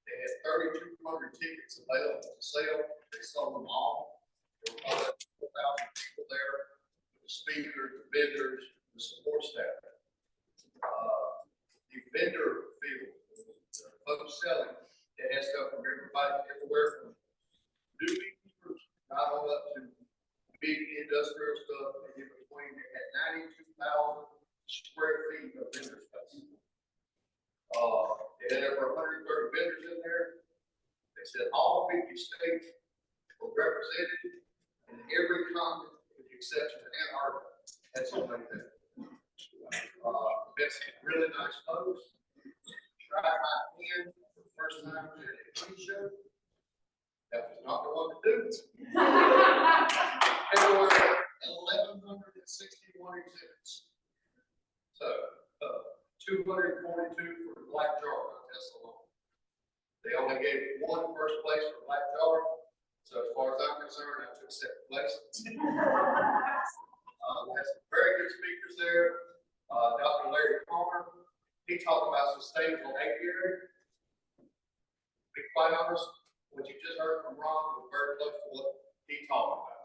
They had 3,200 tickets available to sell. They sold them all. There were about 4,000 people there. The speakers, the vendors, the support staff. The vendor field, the folks selling, they had stuff from everybody, everywhere from new beekeepers, right on up to big industrial stuff, and in between, they had 92,000 square feet of vendor space. They had over 130 vendors in there. They said all 50 states were represented, and every continent, with the exception of Antarctica, had somebody there. Met some really nice folks. Tried my hand for the first time at a tree show. That was not the one to do. There were 1,161 exhibits. So, 242 for the black jar contest alone. They only gave one first place for black jar. So as far as I'm concerned, I took second place. We had some very good speakers there. Dr. Larry Palmer, he talked about sustainable apiary. To be quite honest, what you just heard from Ron was very close to what he talked about.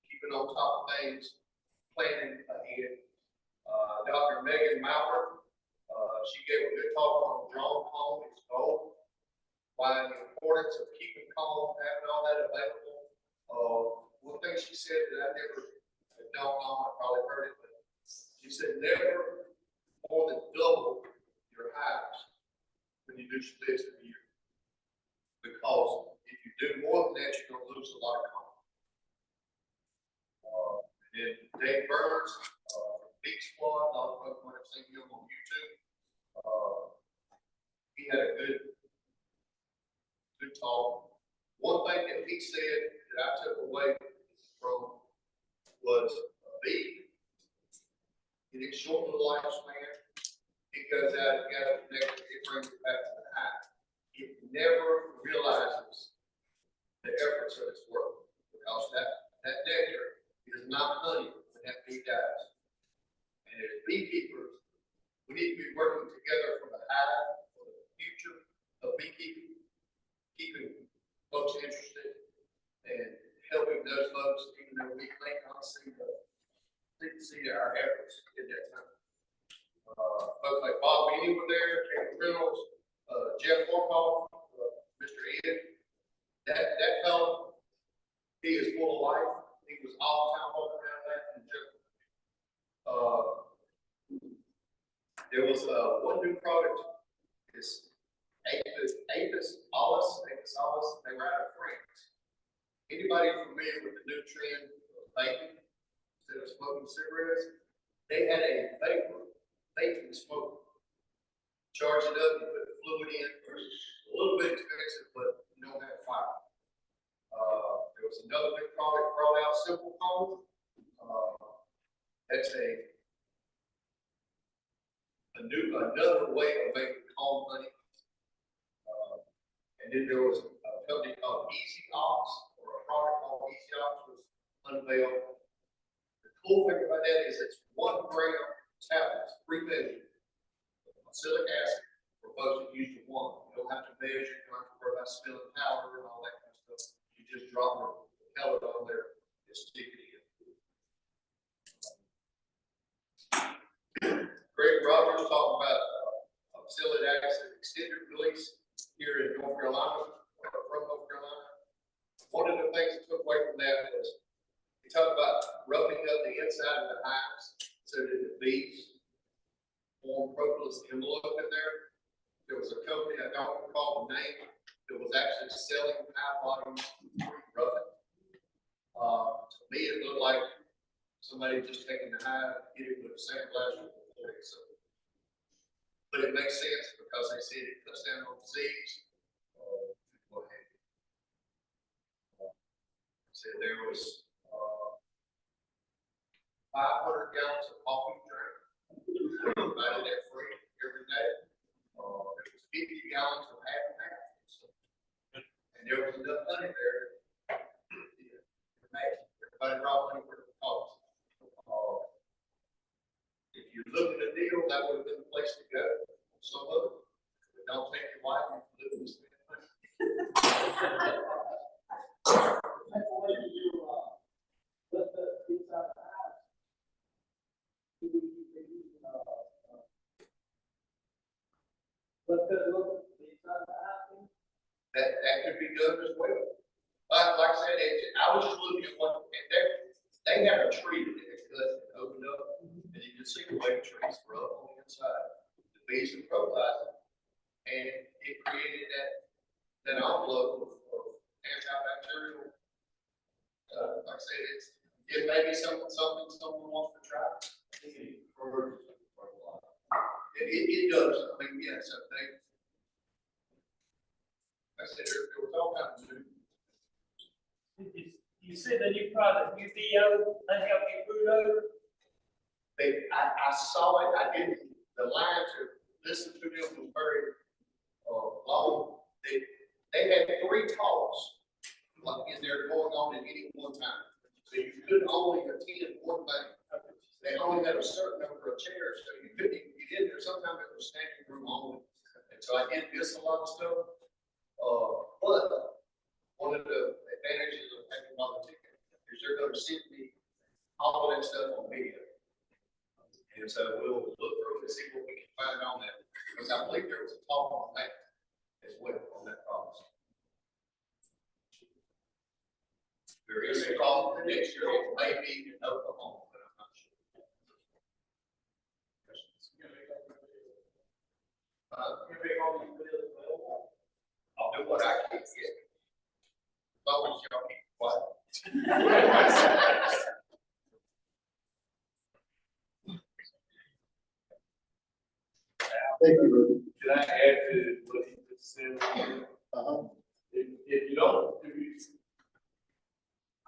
Keeping on top of things, planning ahead. Dr. Megan Maurer, she gave a good talk on drone home is gold. Why the importance of keeping calm, having all that available. One thing she said that I never don't know, I probably heard it, but she said never more than double your hives when you do splits in a year. Because if you do more than that, you're going to lose a lot of calm. And Dave Burns, Big Squad, a lot of folks might have seen him on YouTube. He had a good talk. One thing that he said that I took away from was a bee. It shortens the lifespan. It goes out, it goes connected, it brings it back to the hive. It never realizes the efforts of its work because that nectar is not honey when that bee dies. And as beekeepers, we need to be working together for the hive, for the future of beekeeping, keeping folks interested and helping those folks, even though we may not see our efforts in that time. Folks like Bob Beatty were there, Kevin Reynolds, Jeff Warcall, Mr. Ed. That fellow, he is full of life. He was all the time walking around laughing and joking. There was one new product, this Apis Ollis, they were out of France. Anybody familiar with the new trend of vaping instead of smoking cigarettes? They had a vaping smoke. Charge it up and put fluid in. A little bit expensive, but you don't have fire. There was another new product brought out, Simple Cone. That's another way of making calm honey. And then there was a company called Easy Ox, or a product called Easy Ox was unveiled. The cool thing about that is it's 1 gram tablets, pre-measured, acylic acid for folks that use the one. You don't have to measure, you don't have to worry about spilling powder and all that kind of stuff. You just drop the pellet on there and stick it in. Greg Rogers talking about acylic acid extended release here in North Carolina, from North Carolina. One of the things that took away from that was he talked about rubbing up the inside of the hives so that the bees form propolis envelope in there. There was a company, I don't recall the name, that was actually selling hive bottoms rubbing. To me, it looked like somebody just taking the hive, hit it with a sandblaster. So, but it makes sense because they said it cuts down on disease. Said there was 500 gallons of coffee drink provided there free every day. There was 50 gallons of half and half. And there was enough honey there to make everybody brought money for the cost. If you're looking at a deal, that would have been the place to go. Some of it, but don't take your wife and live in this money. That's the way you do, let the kids out of the house. Let the kids out of the house. That could be done as well. But like I said, I was just looking at what, and they had a tree that they cut and opened up, and you could see the way the trees were up on the inside. The bees were fertilizing, and it created that envelope of antibacterial. Like I said, it may be something someone wants to try. It does. I mean, yes, I think. I said there was all kinds of new. You said the new product, UVO, unhealthy food odor. I saw it. I didn't. The line to listen to them was very long. They had 3 talks like in there going on at any one time. So you couldn't only attend one thing. They only had a certain number of chairs, so you couldn't even get in there. Sometimes it was standing room only. And so I did miss a lot of stuff. But one of the advantages of having another ticket is they're going to send me all of that stuff on video. And so we'll look through and see what we can find on that. Because I believe there was a talk on that as well, on that policy. There is a call for next year, it may be in Oklahoma, but I'm not sure. I'll do what I can get. As long as y'all keep quiet. Thank you, Can I add to what he just said? If you don't,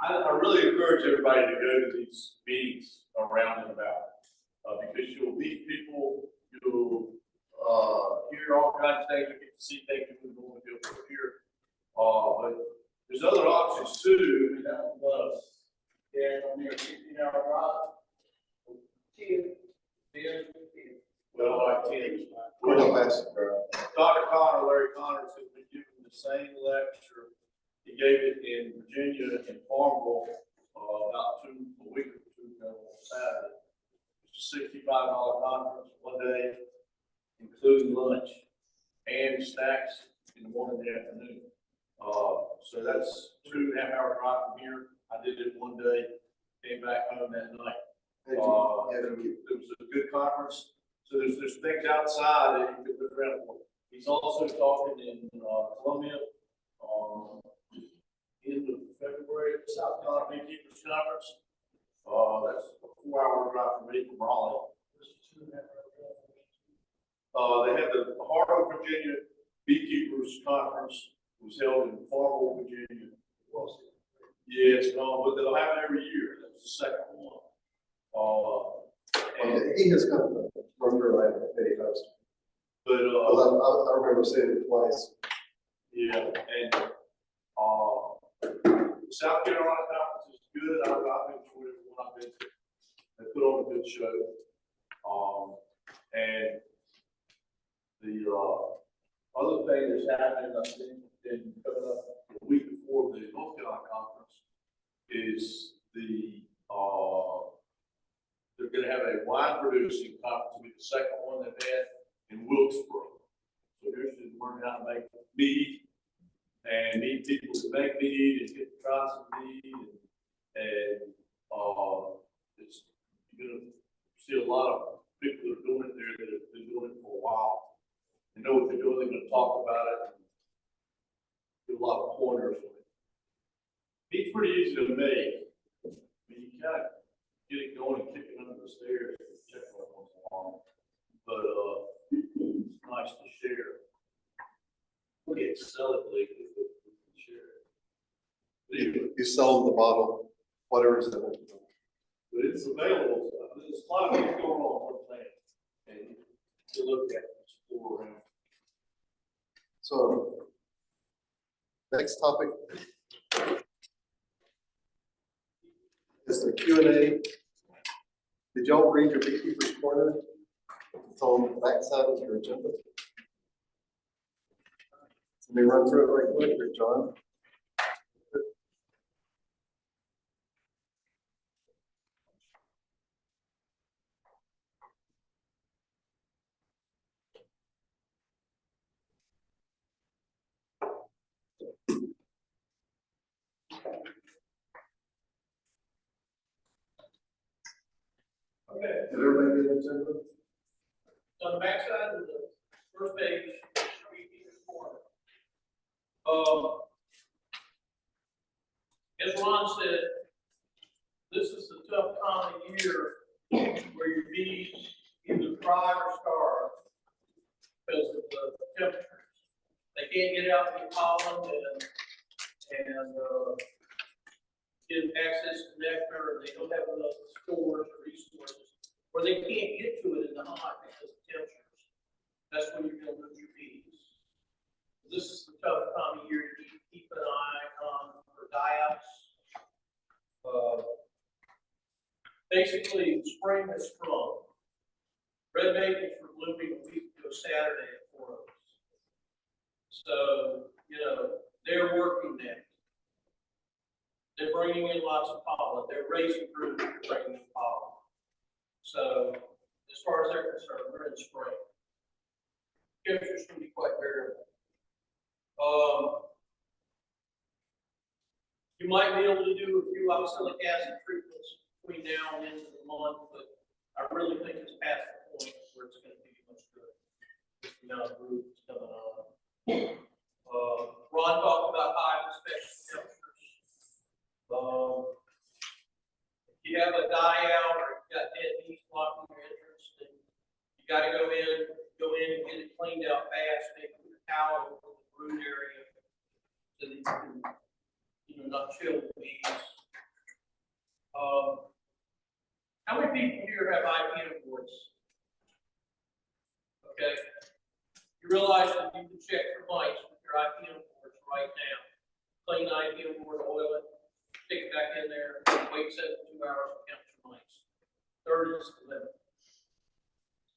I really encourage everybody to go to these meetings around and about, because you'll meet people, you'll hear all kinds of things, you get to see things you wouldn't normally be able to hear. But there's other options too. And that was, yeah, on your 15-hour drive. 10. Well, like 10. Dr. Connor, Larry Connors, has been giving the same lecture. He gave it in Virginia in Farmville about a week or two ago on Saturday. $65 conference one day, including lunch and snacks in the morning and afternoon. So that's 2.5 hour drive from here. I did it one day, came back home that night. It was a good conference. So there's things outside that you can look around for. He's also talking in Columbia, end of February at the South Carolina Beekeepers Conference. That's a 4 hour drive from me from Raleigh. They had the Harvard, Virginia Beekeepers Conference. It was held in Farmville, Virginia. Yeah, it's gone, but they'll have it every year. That was the second one. He has come from your life many times. But I remember seeing it twice. yeah, and South Carolina conference is good. I've enjoyed it when I've been to. They put on a good show. And the other thing that's happening, I think, in coming up the week before the North Carolina conference is they're going to have a wine producing conference. It'll be the second one they've had in Wilkesboro. So they're interested in learning how to make mead and meet people to make mead and get to try some mead. And it's, you're going to see a lot of people that are doing it there that have been doing it for a while. They know what they're doing. They're going to talk about it and give a lot of pointers on it. It's pretty easy to make. I mean, you kind of get it going and kick it under the stairs and check it out once in a while. But it's nice to share. We can sell it later, but we can share it. But anyway, You sell the bottle, whatever is in it. but it's available. There's a lot of things going on for the plant. And to look at, explore around. So, next topic is the Q&A. Did y'all read your Beekeepers Corner? It's on the back side of your agenda. Let me run through it right quick here, John. Okay, Did everybody get an agenda? On the backside of the first page, Beekeepers Corner. As Ron said, this is the tough time of year where your bees either thrive or starve because of the temperatures. They can't get out and get pollen and get access to nectar, and they don't have enough stores or resources, or they can't get to it in the hot because of temperatures. That's when you're going to lose your bees. This is the tough time of year to keep an eye on for die-outs. Basically, spring has sprung. Red maples were blooming a week ago Saturday at 4 Oaks. So, they're working now. They're bringing in lots of pollen. They're raising brood, they're bringing in pollen. So, as far as they're concerned, we're in spring. Temperatures can be quite variable. You might be able to do a few oxalic acid treatments between now and the end of the month, but I really think it's past the point where it's going to be much good. Just the amount of brood that's coming on. Ron talked about hive inspection temperatures. If you have a die out or you've got dead bees blocking your entrance, then you got to go in and get it cleaned out fast, maybe with a towel over the brood area, so that you can, not chill the bees. How many people here have IPM boards? Okay. You realize that you can check for mites with your IPM boards right now. Clean the IPM board, oil it, stick it back in there, wait 72 hours to count your mites. 30 is the limit.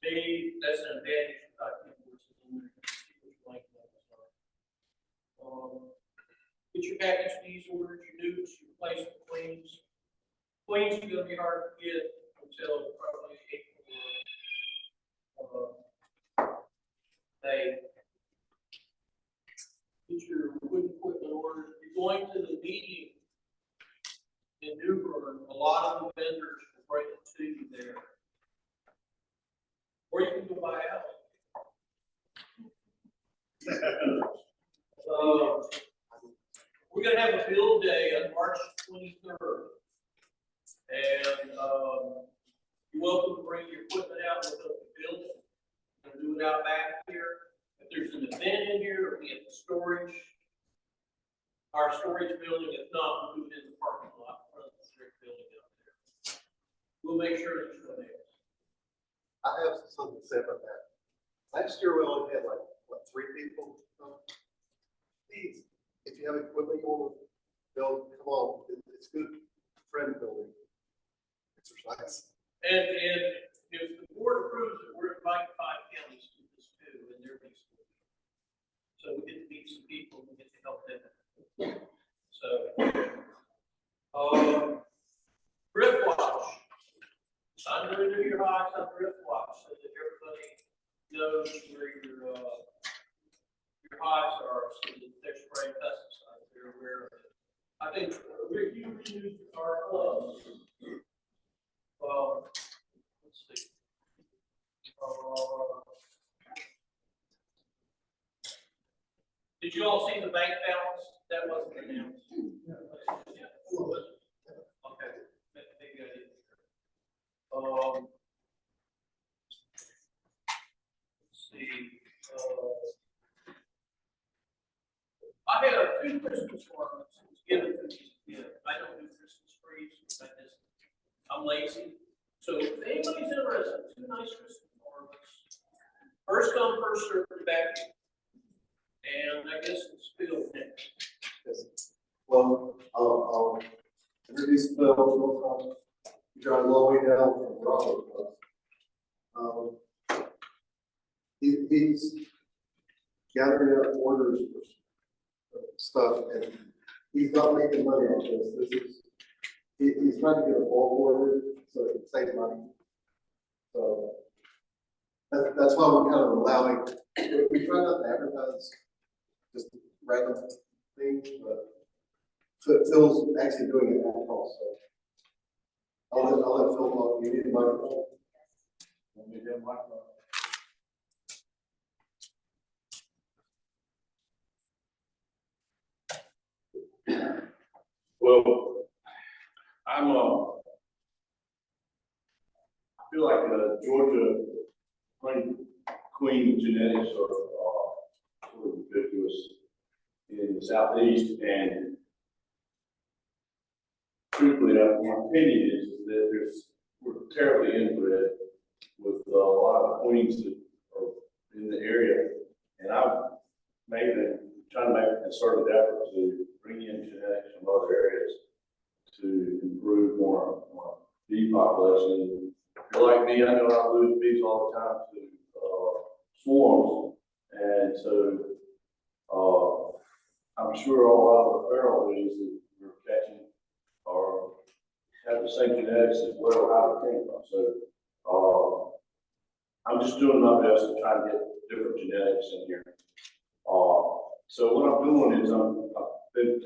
Maybe that's an advantage with IPM boards in there. Get your package bees ordered, your nukes, your replacement queens. Queens are going to be hard to get until probably April Hey, get your wood equipment ordered. If you're going to the meeting in New Bern, a lot of the vendors will bring it to you there. Or you can go buy out. We're gonna have a field day on March 23rd. And, you're welcome to bring your equipment out with the building. And do it out back here. If there's an event in here, it'll be at the storage. Our storage building, if not, we'll move it in the parking lot in front of the storage building out there. We'll make sure that you're there. I have something to say about that. Last year, we only had like, what, 3 people? Please, if you have equipment you want to build, come on, it's good friend building exercise. And if the board approves it, we're inviting 5 counties to this too, and they're basically. So we get to meet some people, we get to help them. So, Drift Watch. I'm going to do your hikes on Drift Watch so that everybody knows where your hives are, so that they're spraying pesticides, they're aware of it. I think, Rick, you renewed our clubs. Let's see. Did you all see the bank balance? That wasn't announced. Yeah. Okay. Maybe I didn't. Let's see. I had 2 Christmas ornaments given to me. Yeah, I don't do Christmas trees. I'm lazy. So if anybody's interested, 2 nice Christmas ornaments. First come, first served back. And I guess it's Phil next. Yes. Well, I'll introduce Phil. You drive a long way down from Robert. He's gathering up orders for stuff, and he's not making money on this. He's trying to get a bulk order so he can save money. So that's why we're kind of allowing. We try not to advertise just random things, but Phil's actually doing it at cost. So I'll let Phil talk. You need a microphone? Let me get a microphone. Well, I feel like Georgia Queen genetics are sort of ubiquitous in the Southeast, and truthfully, my opinion is that we're terribly inbred with a lot of queens that are in the area, and I've trying to make a concerted effort to bring in genetics from other areas to improve more bee population. If you're like me, I know I lose bees all the time to swarms, and so I'm sure a lot of the feral bees that we're catching have the same genetics as well how they came from. So I'm just doing my best to try and get different genetics in here. So what I'm doing is I've been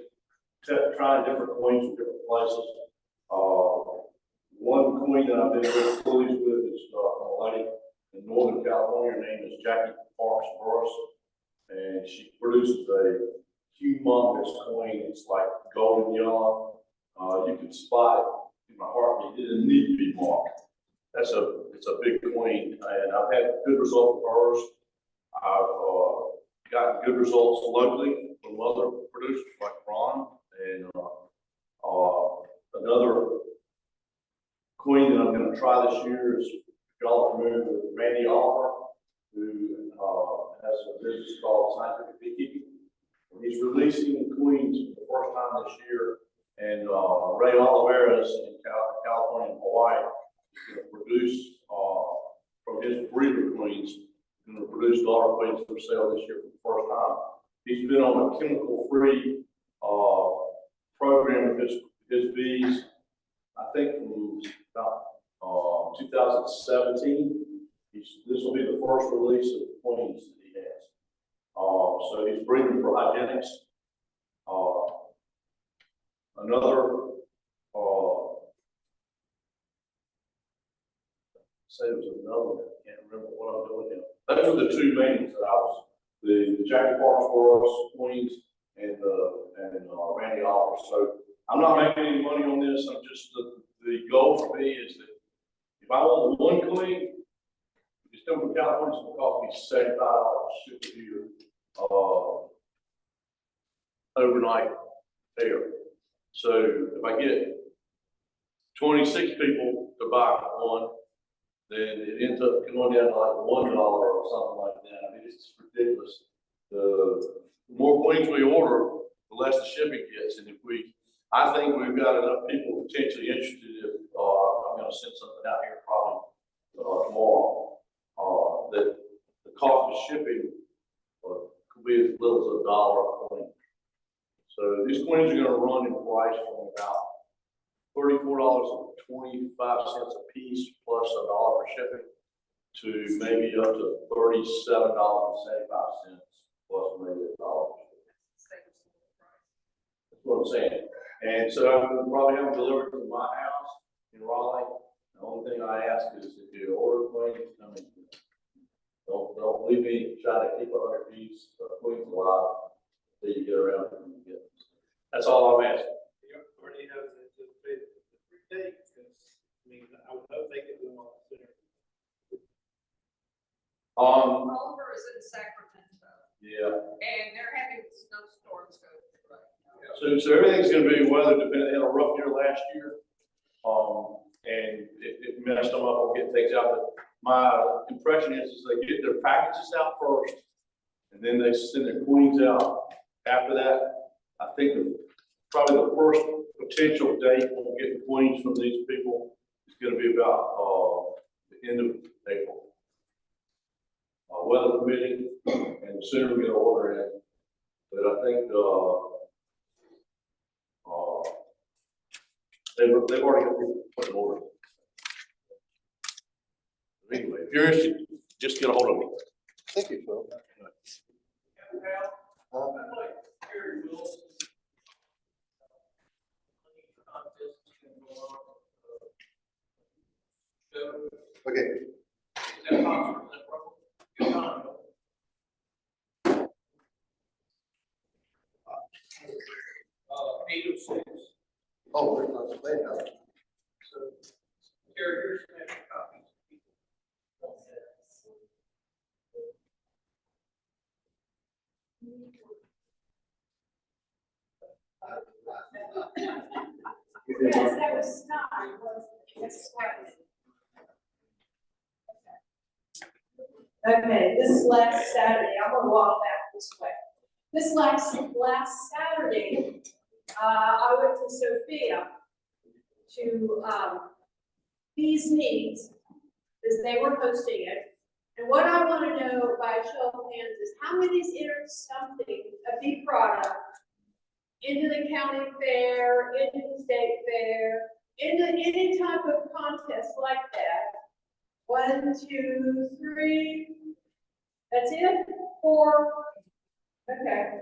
trying different queens from different places. One queen that I've been very pleased with is a lady in Northern California. Her name is Jackie Parks Burris, and she produces a humongous queen. It's like golden yellow. You can spot it in my heartbeat. It doesn't need to be marked. It's a big queen, and I've had good results with hers. I've gotten good results locally from other producers like Ron, and another queen that I'm going to try this year is y'all are familiar with Randy Oliver, who has a business called Scientific Beekeeping. He's releasing queens for the first time this year, and Ray Oliveras in California and Hawaii is going to produce from his breeder queens. Going to produce daughter queens for sale this year for the first time. He's been on a chemical-free program with his bees, I think from about 2017. This will be the first release of queens that he has. another, say it was another, I can't remember what I'm doing now. Those are the two main that I was, the Jackie Parks for us, Queens, and Randy Oliver. So I'm not making any money on this. I'm just, the goal for me is that if I want one queen, it's still from California, it's gonna cost me $75 to ship it here, overnight there. So if I get 26 people to buy one, then it ends up going down to like $1 or something like that. I mean, it's just ridiculous. The more queens we order, the less the shipping gets. And if I think we've got enough people potentially interested if, I'm gonna send something out here probably, tomorrow, that the cost of shipping, could be as little as $1 a queen. So these queens are gonna run in price from about $34.25 a piece plus $1 for shipping to maybe up to $37.75 plus maybe $1. That's what I'm saying. And so I'm gonna probably have them delivered to my house in Raleigh. The only thing I ask is if you order queens, I mean, don't leave me trying to keep 100 pieces of queens alive until you get around to them. That's all I'm asking. You already know that the free date, because, I mean, I would hope they could do them all sooner. Oliver is in Sacramento, Yeah. and they're having snowstorms go through right now. So everything's gonna be weather dependent. They had a rough year last year. And it messed them up on getting things out. But my impression is they get their packages out first, and then they send their queens out. After that, I think probably the first potential date on getting queens from these people is gonna be about, the end of April. Weather permitting, and the sooner we get an order in. But I think, they've already got people put an order. Anyway, if you're interested, just get a hold of me. Thank you, Phil. Okay. Oh, we're not playing now. So, here's some extra copies. Yes, that was not, that's okay, this last Saturday, I'm gonna walk back this way. This last Saturday, I went to Sophia to, Bees Needs, because they were hosting it. And what I want to know by show of hands is how many's entered something, a bee product, into the county fair, into the state fair, into any type of contest like that. 1, 2, 3. That's it? 4. Okay.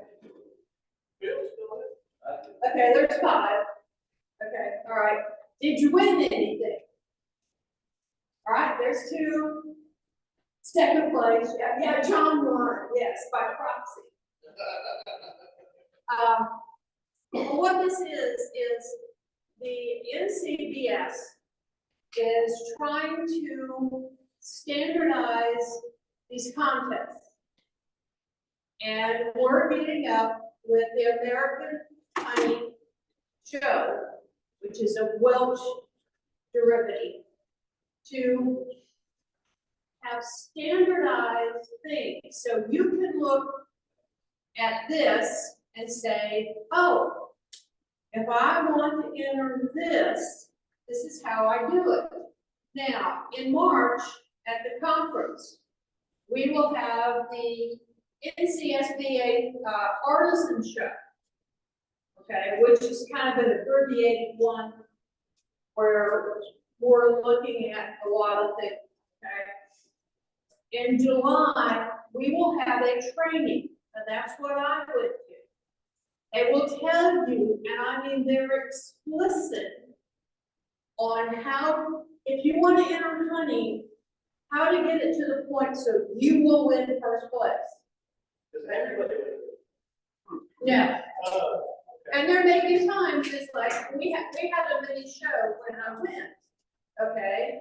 Okay, there's 5. Okay, all right. Did you win anything? All right, there's 2. Second place, yeah, John won, yes, by proxy. What this is the NCBS is trying to standardize these contests. And we're getting up with the American Honey Show, which is a Welsh derivative, to have standardized things. So you can look at this and say, oh, if I want to enter this, this is how I do it. Now, in March at the conference, we will have the NCSBA Artisan Show, okay, which is kind of an abbreviated one where we're looking at a lot of things, okay. In July, we will have a training, and that's what I would do. They will tell you, and I mean mean, they're explicit on how, if you want to enter honey, how to get it to the point so you will win first place. Does everybody? No. Oh, And there may be times, it's like, we had a mini show when I went, okay?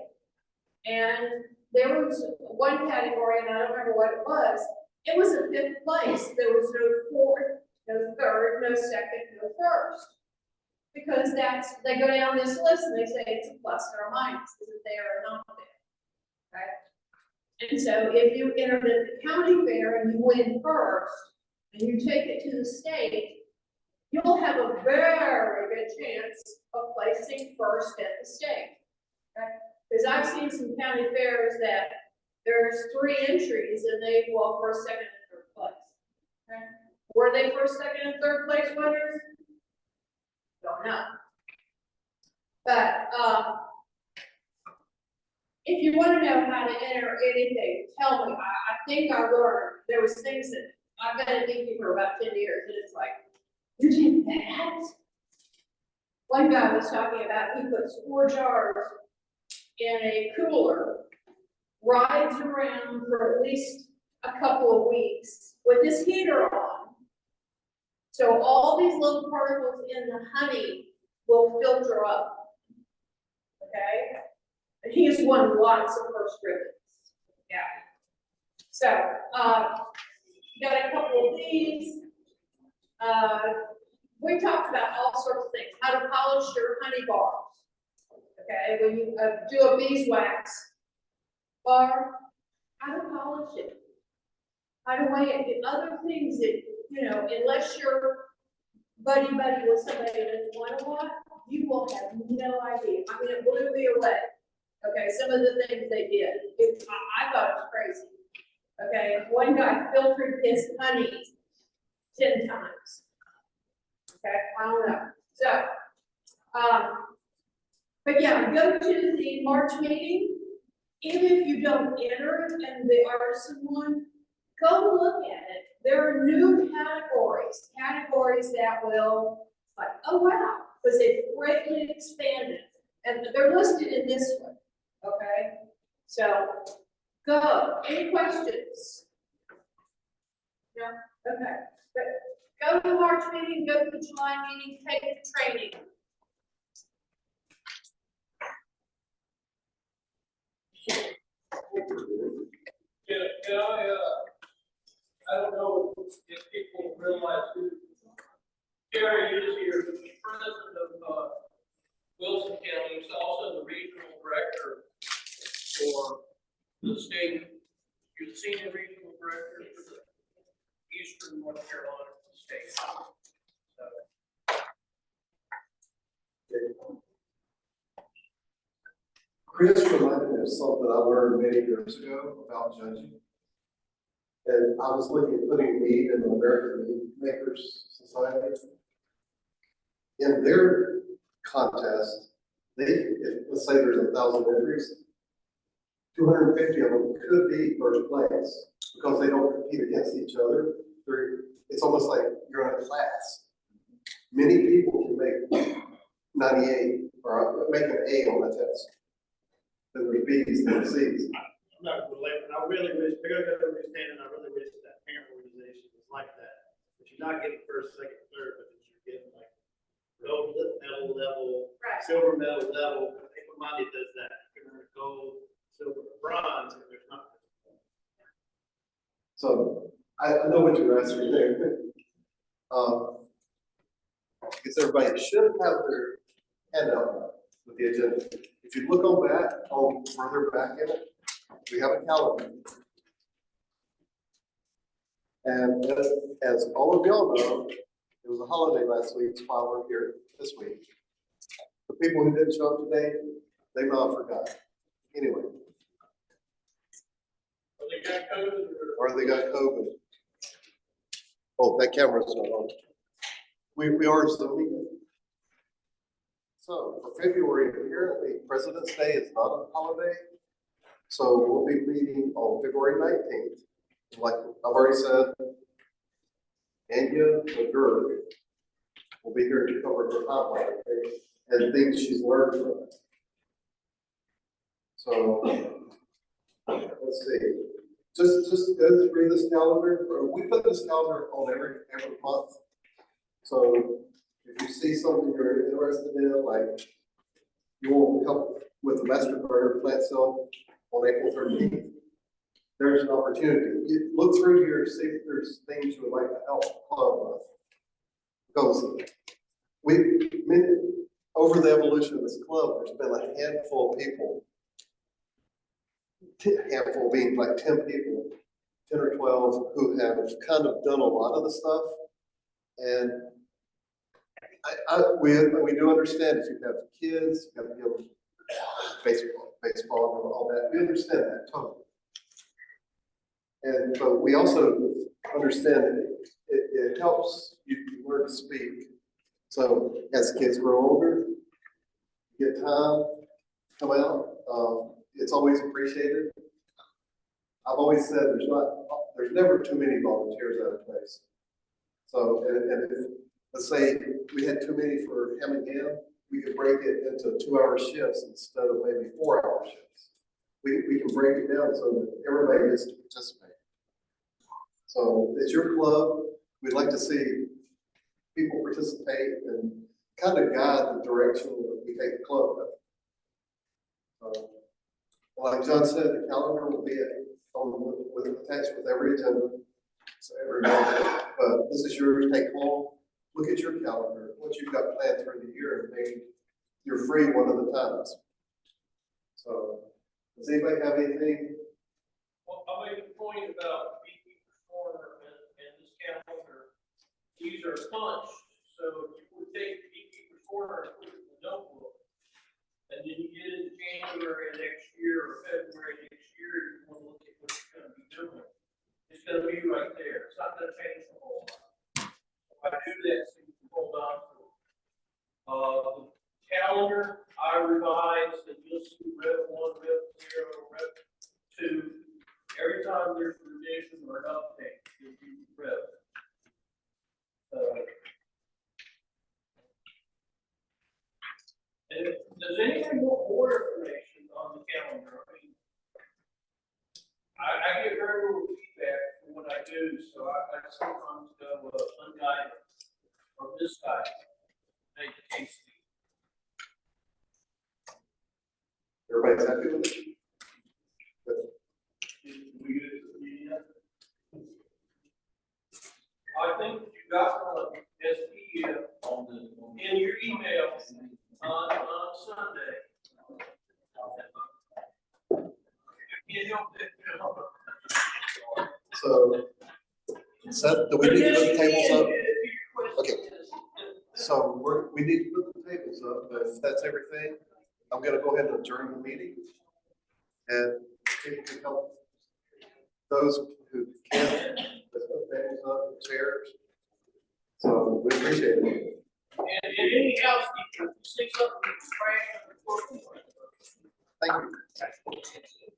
And there was one category, and I don't remember what it was a fifth place, there was no fourth, no third, no second, no first. Because they go down this list and they say it's a plus or a minus, is it there or not there, right? And so if you enter the county fair and you win first, and you take it to the state, you'll have a very good chance of placing first at the state. Okay? Because I've seen some county fairs that there's 3 entries and they go first, second, and third place. Okay? Were they first, second, and third place winners? Don't know. But if you want to know how to enter anything, tell me. I think I learned there was things that I've been a beekeeper for about 10 years, and it's like, you did that? One guy was talking about he puts 4 jars in a cooler, rides around for at least a couple of weeks with his heater on. So all these little particles in the honey will filter up. Okay? And he has won lots of first ribbons. Yeah. So, got a couple of these. We talked about all sorts of things, how to polish your honey bars. Okay, when you do a beeswax bar, how to polish it, how to weigh it, the other things that, you know, unless you're buddy with somebody that doesn't want a lot, you will have no idea. I mean, it blew me away. Okay, some of the things they did, I thought it was crazy. Okay, one guy filtered his honey 10 times. Okay, I don't know. So, but yeah, go to the March meeting. Even if you don't enter and the artisan one, go look at it. There are new categories that will, like, oh wow, because they've greatly expanded. And they're listed in this one, okay? So, go. Any questions? No? Okay. But go to the March meeting, go to the July meeting, take the training. Can I don't know if people realize who Gary is here, the president of Wilson County, he's also the regional director for the state. You're the senior regional director for the Eastern North Carolina state. So. Chris reminded me of something I learned many years ago about judging. And I was looking at putting mead in the American Mead Makers Society. In their contest, let's say there's 1,000 entries, 250 of them could be first place because they don't compete against each other. It's almost like you're in a class. Many people can make 98 or make an A on the test. There were B's and C's. I'm not related, I really wish, I gotta understand, and I really wish that parent organization was like that. But you're not getting first, second, third, but that you're getting like gold medal level, Right. silver medal level. I think Monty does that. You can earn gold, silver, bronze, and there's not. So I know what you're asking there. Because everybody should have their handout with the agenda. If you look on that, further back in it, we have a calendar. And as all of y'all know, it was a holiday last week, so while we're here this week. The people who didn't show up today, they might have forgot. Anyway. Or they got COVID. Oh, that camera's not on. We are zooming. So for February, apparently President's Day is not a holiday. So we'll be meeting on February 19th. Like I've already said, Anya McGurk will be here to cover the timeline, okay, and things she's learned from it. So, let's see, just go through this calendar. We put this calendar on every month. So if you see something you're interested in, like you want help with the master burner plant cell on April 13th, there's an opportunity. You look through here, see if there's things you would like to help the club with. Because over the evolution of this club, there's been a handful of people, handful being like 10 people, 10 or 12, who have kind of done a lot of the stuff. And we do understand if you have kids, you have to give them baseball and all that. We understand that totally. But we also understand that it helps you learn to speak. So as kids grow older, you get time, come out. It's always appreciated. I've always said there's never too many volunteers at a place. So, and if, let's say we had too many for Hammond, we could break it into 2-hour shifts instead of maybe 4-hour shifts. We can break it down so that everybody gets to participate. So it's your club. We'd like to see people participate and kind of guide the direction that we take the club with. Like John said, the calendar will be attached with every agenda. So every month. But this is yours, take home, look at your calendar, what you've got planned through the year, and maybe you're free one of the times. So, does anybody have anything? Well, I'll make a point about Beekeepers Corner and this calendar. These are punched, so if you would take Beekeepers Corner and put it in the notebook, and then you get into January next year or February next year, you want to look at what you're going to be doing. It's going to be right there. It's not going to change the whole lot. If I do that, so you can hold on to it. The calendar, I revised, and you'll see Rev 1, Rev 0, Rev 2. Every time there's a revision or an update, you'll be Rev. And does anybody want more information on the calendar? I mean, I get very little feedback from what I do, so I sometimes go unguided or misguided. Make the case. Everybody's happy with it? We get it to the media. I think you got one SPF in your email on Sunday. You know, So, Seth, do we need to put the tables up? Okay. So we need to put the tables up, but if that's everything, I'm gonna go ahead and adjourn the meeting. And people can help those who can, put the tables up, chairs. So we appreciate it. and any housekeeper, see something, trash, Thank you.